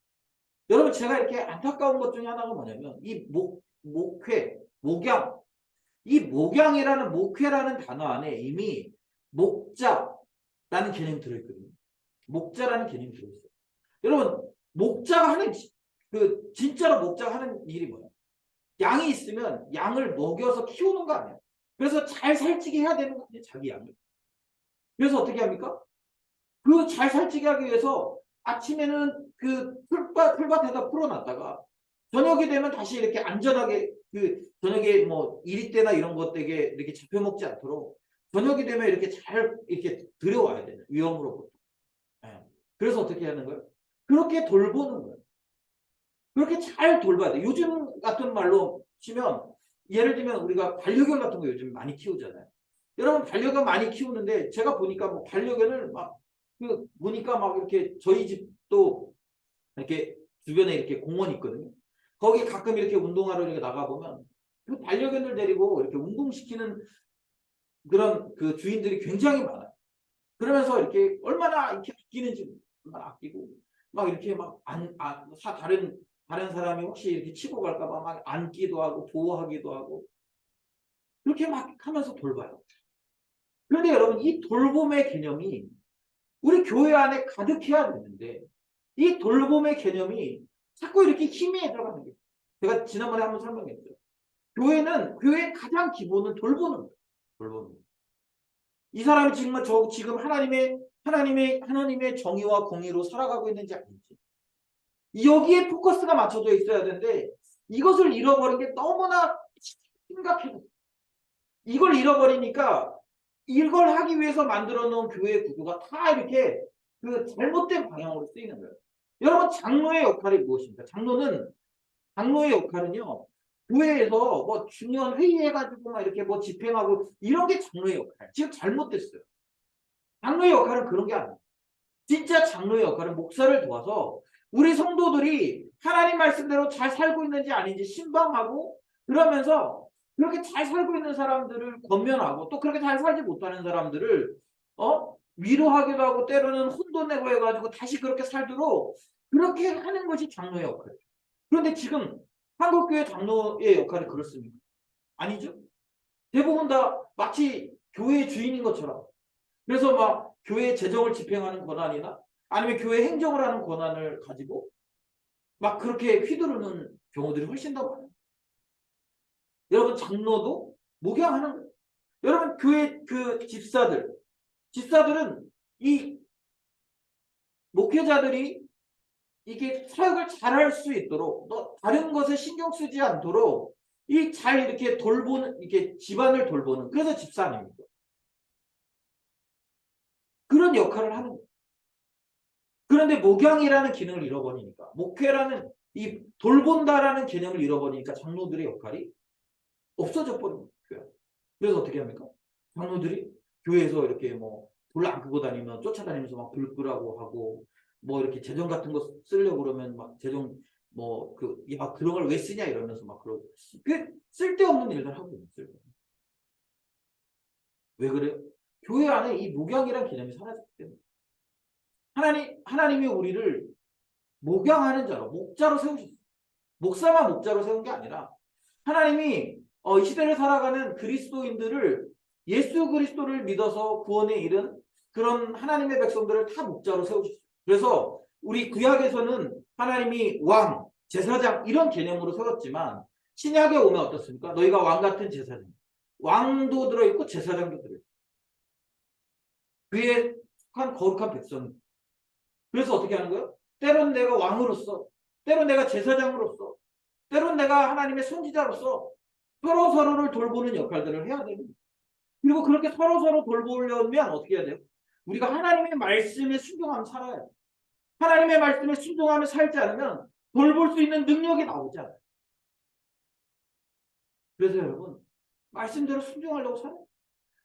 여러분 제가 이렇게 안타까운 것 중에 하나가 뭐냐면 이 목양 이 목양이라는 목회라는 단어 안에 이미 목자라는 개념이 들어있거든요. 목자라는 개념이 들어있어요. 여러분, 목자가 하는 진짜로 목자가 하는 일이 뭐예요? 양이 있으면 양을 먹여서 키우는 거 아니에요. 그래서 잘 살찌게 해야 되는 거 아니에요, 자기 양을. 그래서 어떻게 합니까? 그 잘 살찌게 하기 위해서 아침에는 그 풀밭에다 풀어놨다가 저녁이 되면 다시 이렇게 안전하게 저녁에 뭐 이리때나 이런 것 되게 이렇게 잡혀먹지 않도록 저녁이 되면 이렇게 잘 이렇게 들여와야 돼요. 위험으로부터. 예. 그래서 어떻게 하는 거예요? 그렇게 돌보는 거예요. 그렇게 잘 돌봐야 돼요. 요즘 같은 말로 치면 예를 들면 우리가 반려견 같은 거 요즘 많이 키우잖아요. 여러분 반려견 많이 키우는데 제가 보니까 뭐 반려견을 막 보니까 막 이렇게 저희 집도 이렇게 주변에 이렇게 공원이 있거든요. 거기 가끔 이렇게 운동하러 이렇게 나가보면 그 반려견을 데리고 이렇게 운동시키는 그런 그 주인들이 굉장히 많아요. 그러면서 이렇게 얼마나 이렇게 아끼는지 얼마나 아끼고 막 이렇게 다른 사람이 혹시 이렇게 치고 갈까봐 막 안기도 하고 보호하기도 하고 그렇게 막 하면서 돌봐요. 그런데 여러분 이 돌봄의 개념이 우리 교회 안에 가득해야 되는데 이 돌봄의 개념이 자꾸 이렇게 희미해 들어가는 거예요. 제가 지난번에 한번 설명했죠. 교회의 가장 기본은 돌보는 거예요. 돌보는 거예요. 이 사람이 지금 하나님의 정의와 공의로 살아가고 있는지 아닌지. 여기에 포커스가 맞춰져 있어야 되는데 이것을 잃어버린 게 너무나 심각해요. 이걸 잃어버리니까 이걸 하기 위해서 만들어 놓은 교회 구조가 다 이렇게 잘못된 방향으로 쓰이는 거예요. 여러분 장로의 역할이 무엇입니까? 장로의 역할은요. 교회에서 뭐 중요한 회의해가지고 막 이렇게 뭐 집행하고 이런 게 장로의 역할. 지금 잘못됐어요. 장로의 역할은 그런 게 아니에요. 진짜 장로의 역할은 목사를 도와서 우리 성도들이 하나님 말씀대로 잘 살고 있는지 아닌지 신방하고 그러면서 그렇게 잘 살고 있는 사람들을 권면하고 또 그렇게 잘 살지 못하는 사람들을 위로하기도 하고 때로는 혼돈내고 해가지고 다시 그렇게 살도록 그렇게 하는 것이 장로의 역할이에요. 그런데 지금 한국교회 장로의 역할이 그렇습니까? 아니죠. 대부분 다 마치 교회의 주인인 것처럼 그래서 막 교회 재정을 집행하는 권한이나 아니면 교회 행정을 하는 권한을 가지고 막 그렇게 휘두르는 경우들이 훨씬 더 많아요. 여러분 장로도 목양하는 거예요. 여러분 교회 집사들은 이 목회자들이 이게 사역을 잘할 수 있도록 또 다른 것에 신경 쓰지 않도록 잘 이렇게 돌보는 이게 집안을 돌보는 그래서 집사님입니다. 그런 역할을 하는 거예요. 그런데 목양이라는 기능을 잃어버리니까 목회라는 이 돌본다라는 개념을 잃어버리니까 장로들의 역할이 없어져 버린 거예요. 그래서 어떻게 합니까? 장로들이 교회에서 이렇게 뭐 불 안 끄고 다니면 쫓아다니면서 막 불 끄라고 하고 뭐 이렇게 재정 같은 거 쓰려고 그러면 막 재정 야 그런 걸 왜 쓰냐 이러면서 막 그러고 쓸데없는 일들 하고 있어요. 왜 그래요? 교회 안에 이 목양이라는 개념이 사라졌기 때문에 하나님이 우리를 목양하는 자로 목자로 세우셨어요. 목사만 목자로 세운 게 아니라 하나님이 이 시대를 살아가는 그리스도인들을 예수 그리스도를 믿어서 구원에 이른 그런 하나님의 백성들을 다 목자로 세우셨어요. 그래서 우리 구약에서는 하나님이 왕, 제사장 이런 개념으로 세웠지만 신약에 오면 어떻습니까? 너희가 왕 같은 제사장. 왕도 들어있고 제사장도 들어있어요. 그에 속한 거룩한 백성. 그래서 어떻게 하는 거예요? 때론 내가 왕으로서, 때론 내가 제사장으로서, 때론 내가 하나님의 선지자로서 서로서로를 돌보는 역할들을 해야 됩니다. 그리고 그렇게 서로서로 돌보려면 어떻게 해야 돼요? 우리가 하나님의 말씀에 순종하며 살아야 돼요. 하나님의 말씀에 순종하며 살지 않으면 돌볼 수 있는 능력이 나오지 않아요. 그래서 여러분 말씀대로 순종하려고 살아요.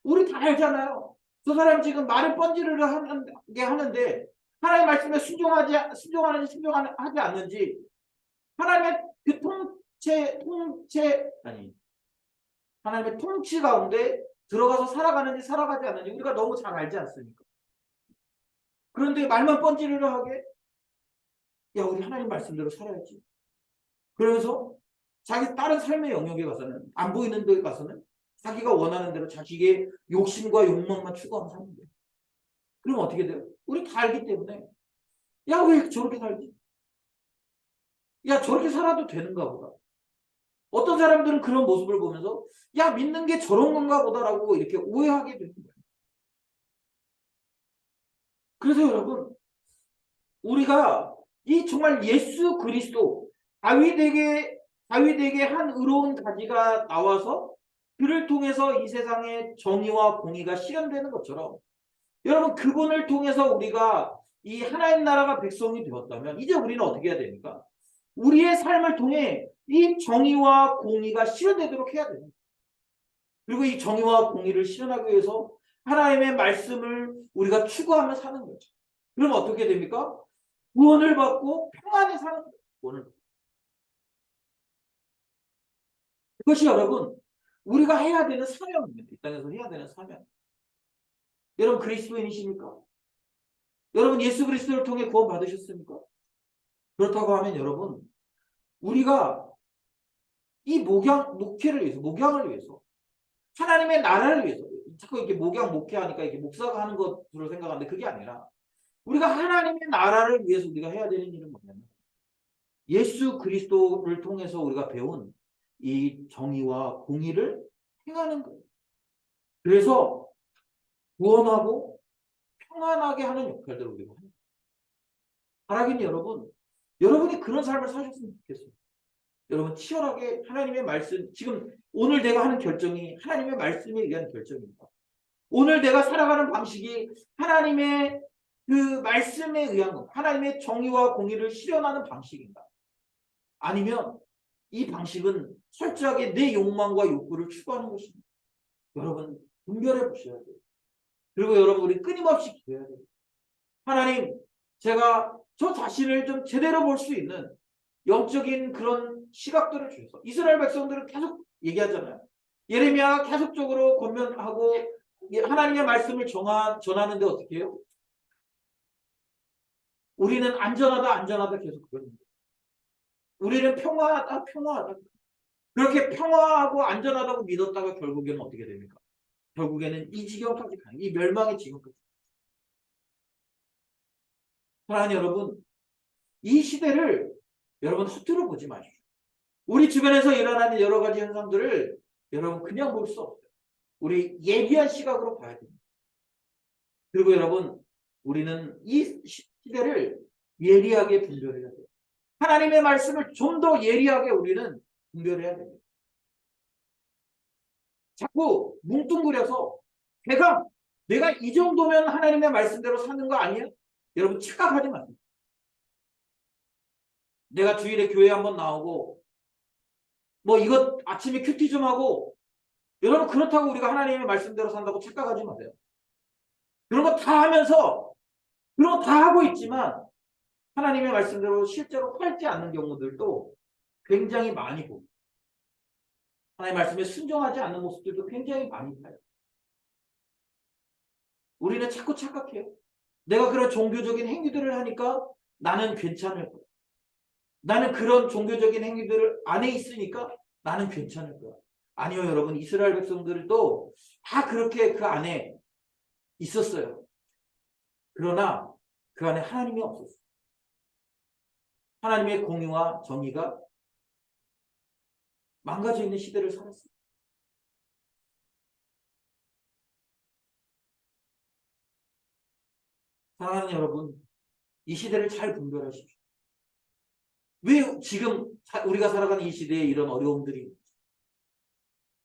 우리 다 알잖아요. 저 사람 지금 말을 뻔지르르 하는데 하나님의 말씀에 순종하는지 순종하지 않는지 하나님의 하나님의 통치 가운데 들어가서 살아가는지 살아가지 않는지 우리가 너무 잘 알지 않습니까? 그런데 말만 뻔지르르 하게 야 우리 하나님 말씀대로 살아야지. 그러면서 자기 다른 삶의 영역에 가서는 안 보이는 데 가서는 자기가 원하는 대로 자식의 욕심과 욕망만 추구하면 사는 거예요. 그럼 어떻게 돼요? 우리 다 알기 때문에 야, 왜 저렇게 살지? 야, 저렇게 살아도 되는가 보다. 어떤 사람들은 그런 모습을 보면서 야, 믿는 게 저런 건가 보다라고 이렇게 오해하게 되는 거예요. 그래서 여러분, 우리가 이 정말 예수 그리스도 다윗에게 한 의로운 가지가 나와서 그를 통해서 이 세상의 정의와 공의가 실현되는 것처럼 여러분 그분을 통해서 우리가 이 하나님 나라가 백성이 되었다면 이제 우리는 어떻게 해야 됩니까? 우리의 삶을 통해 이 정의와 공의가 실현되도록 해야 됩니다. 그리고 이 정의와 공의를 실현하기 위해서 하나님의 말씀을 우리가 추구하며 사는 거죠. 그럼 어떻게 됩니까? 구원을 받고 평안히 사는 거예요. 구원을. 그것이 여러분 우리가 해야 되는 사명입니다. 이 땅에서 해야 되는 사명. 여러분 그리스도인이십니까? 여러분 예수 그리스도를 통해 구원 받으셨습니까? 그렇다고 하면 여러분 우리가 이 목회를 위해서 목양을 위해서 하나님의 나라를 위해서 자꾸 이렇게 목회하니까 이렇게 목사가 하는 것으로 생각하는데 그게 아니라 우리가 하나님의 나라를 위해서 우리가 해야 되는 일은 뭐냐면 예수 그리스도를 통해서 우리가 배운 이 정의와 공의를 행하는 거예요. 그래서 구원하고 평안하게 하는 역할들을 우리가 합니다. 바라긴 여러분, 여러분이 그런 삶을 사셨으면 좋겠어요. 여러분 치열하게 하나님의 말씀, 지금 오늘 내가 하는 결정이 하나님의 말씀에 의한 결정입니다. 오늘 내가 살아가는 방식이 하나님의 그 말씀에 의한 하나님의 정의와 공의를 실현하는 방식인가? 아니면 이 방식은 철저하게 내 욕망과 욕구를 추구하는 것입니다. 여러분 분별해 보셔야 돼요. 그리고 여러분 우리 끊임없이 기도해야 돼요. 하나님, 제가 저 자신을 좀 제대로 볼 수 있는 영적인 그런 시각들을 주셔서 이스라엘 백성들은 계속 얘기하잖아요. 예레미야가 계속적으로 권면하고 하나님의 말씀을 전하는데 어떻게 해요? 우리는 안전하다 계속 그러는데 우리는 평화하다. 그렇게 평화하고 안전하다고 믿었다가 결국에는 어떻게 됩니까? 결국에는 이 지경까지 가는 이 멸망의 지경까지. 사랑하는 여러분, 이 시대를 여러분 허투루 보지 마십시오. 우리 주변에서 일어나는 여러 가지 현상들을 여러분 그냥 볼 수 없어요. 우리 예비한 시각으로 봐야 됩니다. 그리고 여러분 우리는 이 시대를 예리하게 분별해야 돼요. 하나님의 말씀을 좀 더 예리하게 우리는 분별해야 됩니다. 자꾸 뭉뚱그려서 내가 이 정도면 하나님의 말씀대로 사는 거 아니야? 여러분 착각하지 마세요. 내가 주일에 교회 한번 나오고 뭐 이것 아침에 큐티 좀 하고 여러분 그렇다고 우리가 하나님의 말씀대로 산다고 착각하지 마세요. 그런 거 다 하면서 그런 거 다 하고 있지만 하나님의 말씀대로 실제로 살지 않는 경우들도 굉장히 많이 보고 하나님의 말씀에 순종하지 않는 모습들도 굉장히 많이 봐요. 우리는 자꾸 착각해요. 내가 그런 종교적인 행위들을 하니까 나는 괜찮을 거야. 나는 그런 종교적인 행위들 안에 있으니까 나는 괜찮을 거야. 아니요, 여러분. 이스라엘 백성들도 다 그렇게 그 안에 있었어요. 그러나 그 안에 하나님이 없었어요. 하나님의 공의와 정의가 망가져 있는 시대를 살았어요. 사랑하는 여러분, 이 시대를 잘 분별하십시오. 왜 지금 우리가 살아가는 이 시대에 이런 어려움들이 있는지.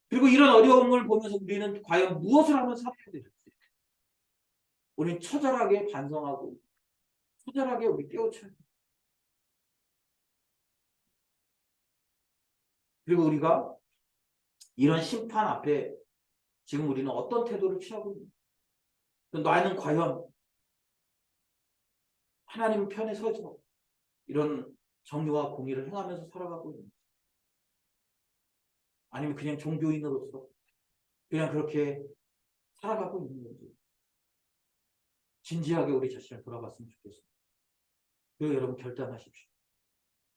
그리고 이런 어려움을 보면서 우리는 과연 무엇을 하면 살아야 될지. 우리는 처절하게 반성하고 처절하게 우리 깨우쳐야 돼요. 그리고 우리가 이런 심판 앞에 지금 우리는 어떤 태도를 취하고 있는지. 나는 과연 하나님 편에 서서 이런 정의와 공의를 행하면서 살아가고 있는지. 아니면 그냥 종교인으로서 그냥 그렇게 살아가고 있는 건지. 진지하게 우리 자신을 돌아봤으면 좋겠습니다. 그리고 여러분 결단하십시오.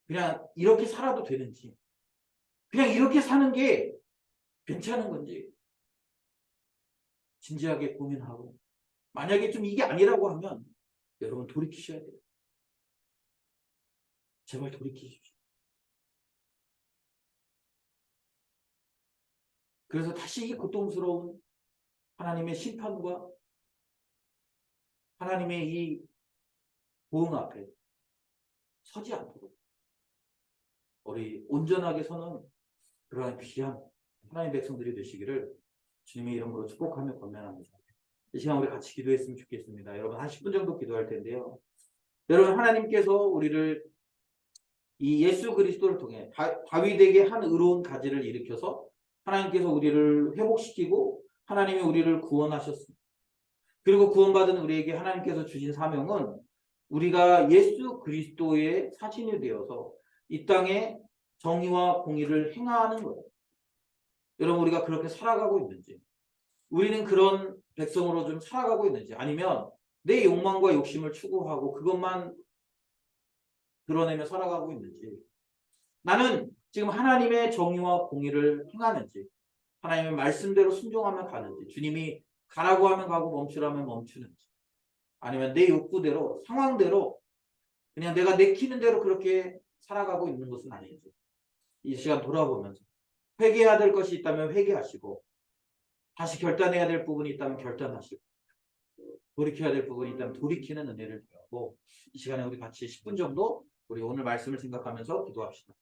그냥 이렇게 살아도 되는지. 그냥 이렇게 사는 게 괜찮은 건지. 진지하게 고민하고 만약에 좀 이게 아니라고 하면 여러분 돌이키셔야 돼요. 제발 돌이키십시오. 그래서 다시 이 고통스러운 하나님의 심판과 하나님의 이 보응 앞에 서지 않도록 우리 온전하게 서는 그러한 귀한 하나님의 백성들이 되시기를 주님의 이름으로 축복하며 권면합니다. 이 시간 우리 같이 기도했으면 좋겠습니다. 여러분 한 10분 정도 기도할 텐데요. 여러분 하나님께서 우리를 이 예수 그리스도를 통해 다윗에게 한 의로운 가지를 일으켜서 하나님께서 우리를 회복시키고 하나님이 우리를 구원하셨습니다. 그리고 구원받은 우리에게 하나님께서 주신 사명은 우리가 예수 그리스도의 사신이 되어서 이 땅에 정의와 공의를 행하는 거예요. 여러분 우리가 그렇게 살아가고 있는지, 우리는 그런 백성으로 좀 살아가고 있는지, 아니면 내 욕망과 욕심을 추구하고 그것만 드러내며 살아가고 있는지, 나는 지금 하나님의 정의와 공의를 행하는지, 하나님의 말씀대로 순종하며 가는지, 주님이 가라고 하면 가고 멈추라면 멈추는지, 아니면 내 욕구대로 상황대로 그냥 내가 내키는 대로 그렇게 살아가고 있는 것은 아닌지, 이 시간 돌아보면서 회개해야 될 것이 있다면 회개하시고 다시 결단해야 될 부분이 있다면 결단하시고 돌이켜야 될 부분이 있다면 돌이키는 은혜를 구하고 이 시간에 우리 같이 10분 정도 우리 오늘 말씀을 생각하면서 기도합시다.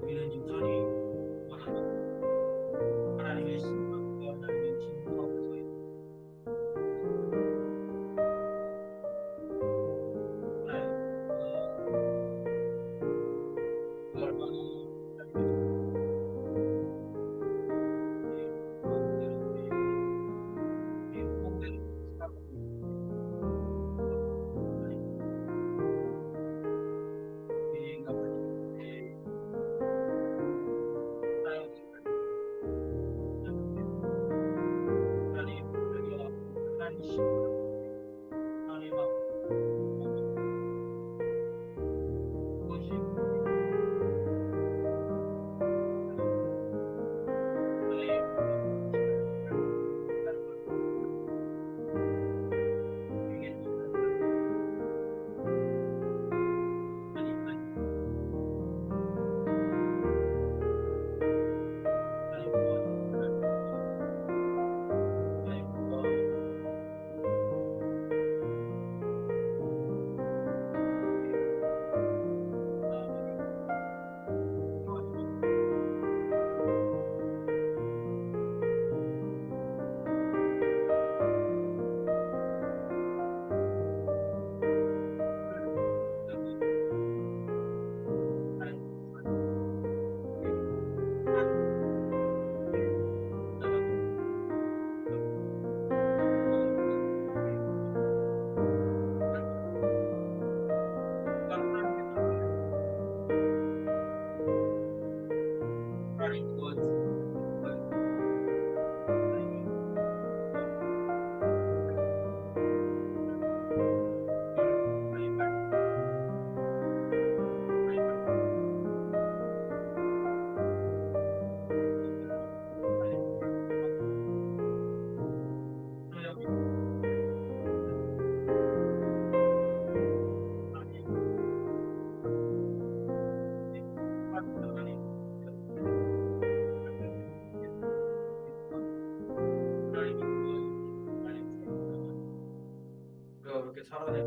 우리는 인간이 하나님의 신앙과 하나님의 진노 앞에서 우리가 그렇게 살아내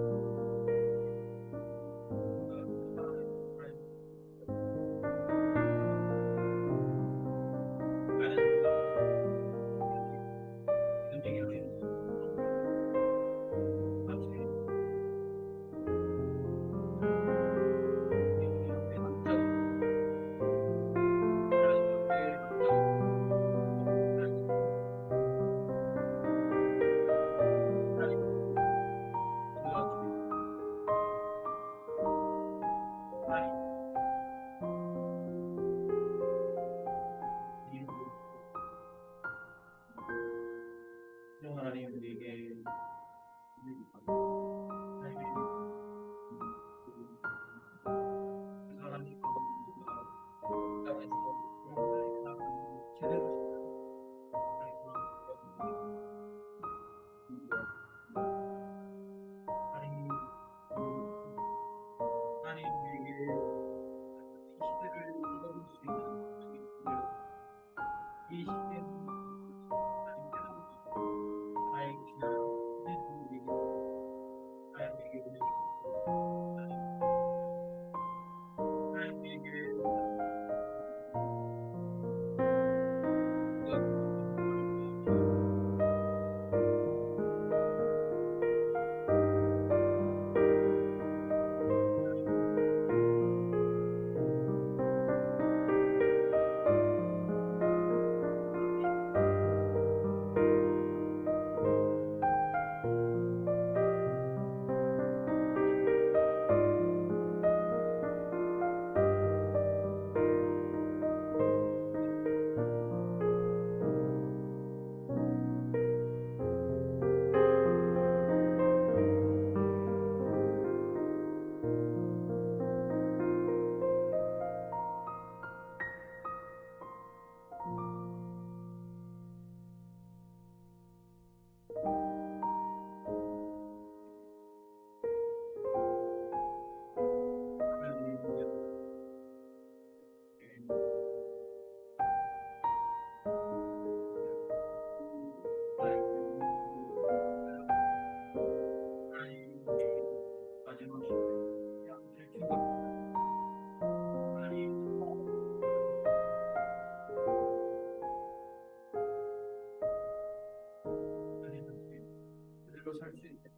설 수 있게.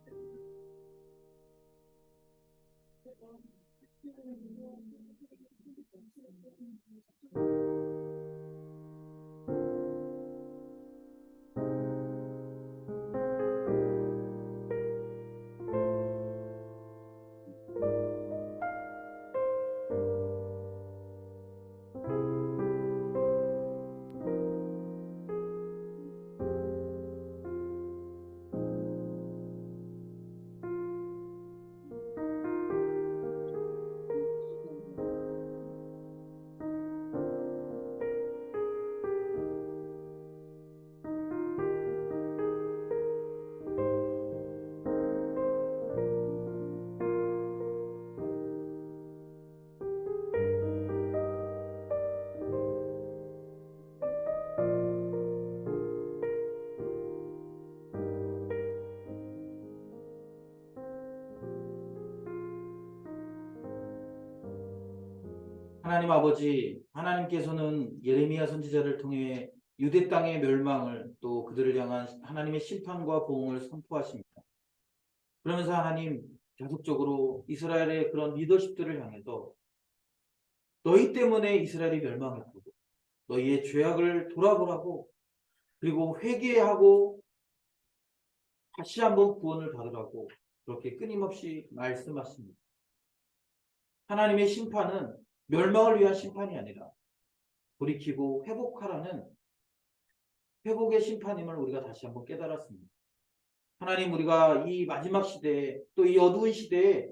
하나님 아버지, 하나님께서는 예레미야 선지자를 통해 유대 땅의 멸망을 또 그들을 향한 하나님의 심판과 보응을 선포하십니다. 그러면서 하나님 계속적으로 이스라엘의 그런 리더십들을 향해서 너희 때문에 이스라엘이 멸망했고 너희의 죄악을 돌아보라고 그리고 회개하고 다시 한번 구원을 받으라고 그렇게 끊임없이 말씀하십니다. 하나님의 심판은 멸망을 위한 심판이 아니라 돌이키고 회복하라는 회복의 심판임을 우리가 다시 한번 깨달았습니다. 하나님, 우리가 이 마지막 시대에 또 이 어두운 시대에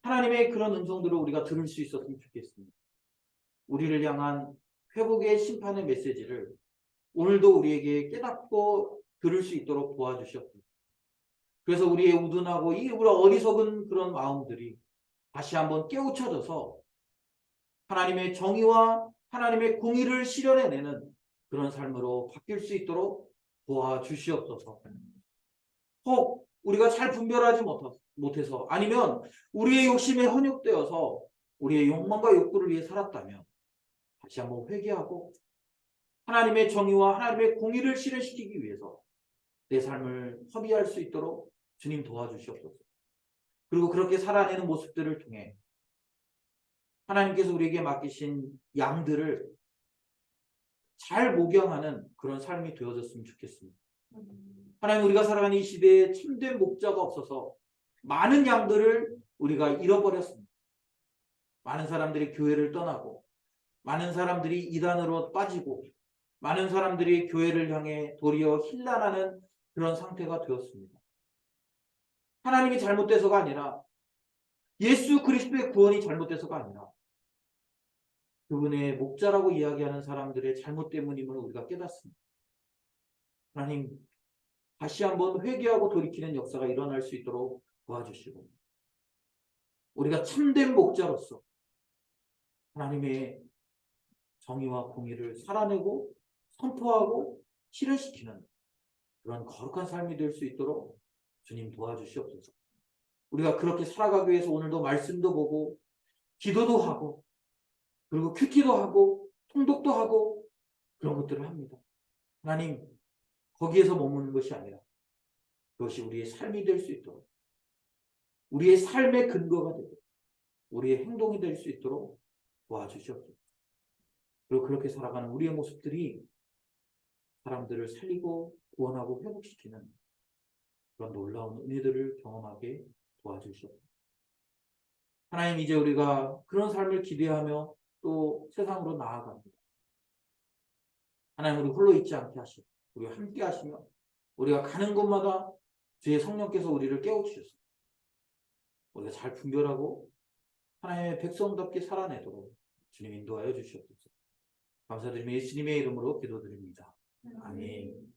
하나님의 그런 음성들을 우리가 들을 수 있었으면 좋겠습니다. 우리를 향한 회복의 심판의 메시지를 오늘도 우리에게 깨닫고 들을 수 있도록 도와주셨습니다. 그래서 우리의 우둔하고 이 우리 어리석은 그런 마음들이 다시 한번 깨우쳐져서 하나님의 정의와 하나님의 공의를 실현해내는 그런 삶으로 바뀔 수 있도록 도와주시옵소서. 혹 우리가 잘 분별하지 못해서 아니면 우리의 욕심에 헌육되어서 우리의 욕망과 욕구를 위해 살았다면 다시 한번 회개하고 하나님의 정의와 하나님의 공의를 실현시키기 위해서 내 삶을 허비할 수 있도록 주님 도와주시옵소서. 그리고 그렇게 살아내는 모습들을 통해 하나님께서 우리에게 맡기신 양들을 잘 목양하는 그런 삶이 되어졌으면 좋겠습니다. 하나님, 우리가 살아가는 이 시대에 참된 목자가 없어서 많은 양들을 우리가 잃어버렸습니다. 많은 사람들이 교회를 떠나고 많은 사람들이 이단으로 빠지고 많은 사람들이 교회를 향해 도리어 힐난하는 그런 상태가 되었습니다. 하나님이 잘못돼서가 아니라 예수 그리스도의 구원이 잘못돼서가 아니라 그분의 목자라고 이야기하는 사람들의 잘못 때문임을 우리가 깨닫습니다. 하나님, 다시 한번 회개하고 돌이키는 역사가 일어날 수 있도록 도와주시고 우리가 참된 목자로서 하나님의 정의와 공의를 살아내고 선포하고 실현시키는 그런 거룩한 삶이 될 수 있도록 주님 도와주시옵소서. 우리가 그렇게 살아가기 위해서 오늘도 말씀도 보고 기도도 하고 그리고 큐티도 하고 통독도 하고 그런 것들을 합니다. 하나님, 거기에서 머무는 것이 아니라 그것이 우리의 삶이 될 수 있도록 우리의 삶의 근거가 되고 우리의 행동이 될 수 있도록 도와주시옵소서. 그리고 그렇게 살아가는 우리의 모습들이 사람들을 살리고 구원하고 회복시키는 그런 놀라운 은혜들을 경험하게 도와주시옵소서. 하나님, 이제 우리가 그런 삶을 기대하며 또 세상으로 나아갑니다. 하나님, 우리 홀로 있지 않게 하시고 우리와 함께 하시며 우리가 가는 곳마다 주의 성령께서 우리를 깨우치셔서 우리가 잘 분별하고 하나님의 백성답게 살아내도록 주님 인도하여 주시옵소서. 감사드리며 예수님의 이름으로 기도드립니다. 아멘.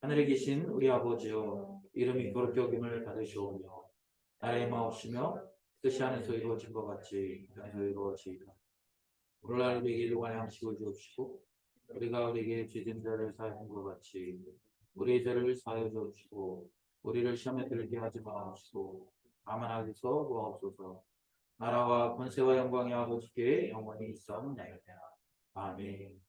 하늘에 계신 우리 아버지여, 이름이 거룩히 여김을 받으시오며 나라의 마옵시며 뜻이 하늘에서 이루어진 것 같이 땅에서 이루어지이다. 오늘날 우리에게 일용할 양식을 주옵시고 우리가 우리에게 죄진 자를 사하는 것 같이 우리의 죄를 사하여 주옵시고 우리를 시험에 들게 하지 마옵시고 다만 악에서 구하옵소서. 나라와 권세와 영광이 아버지께 영원히 있사옵나이다. 아멘.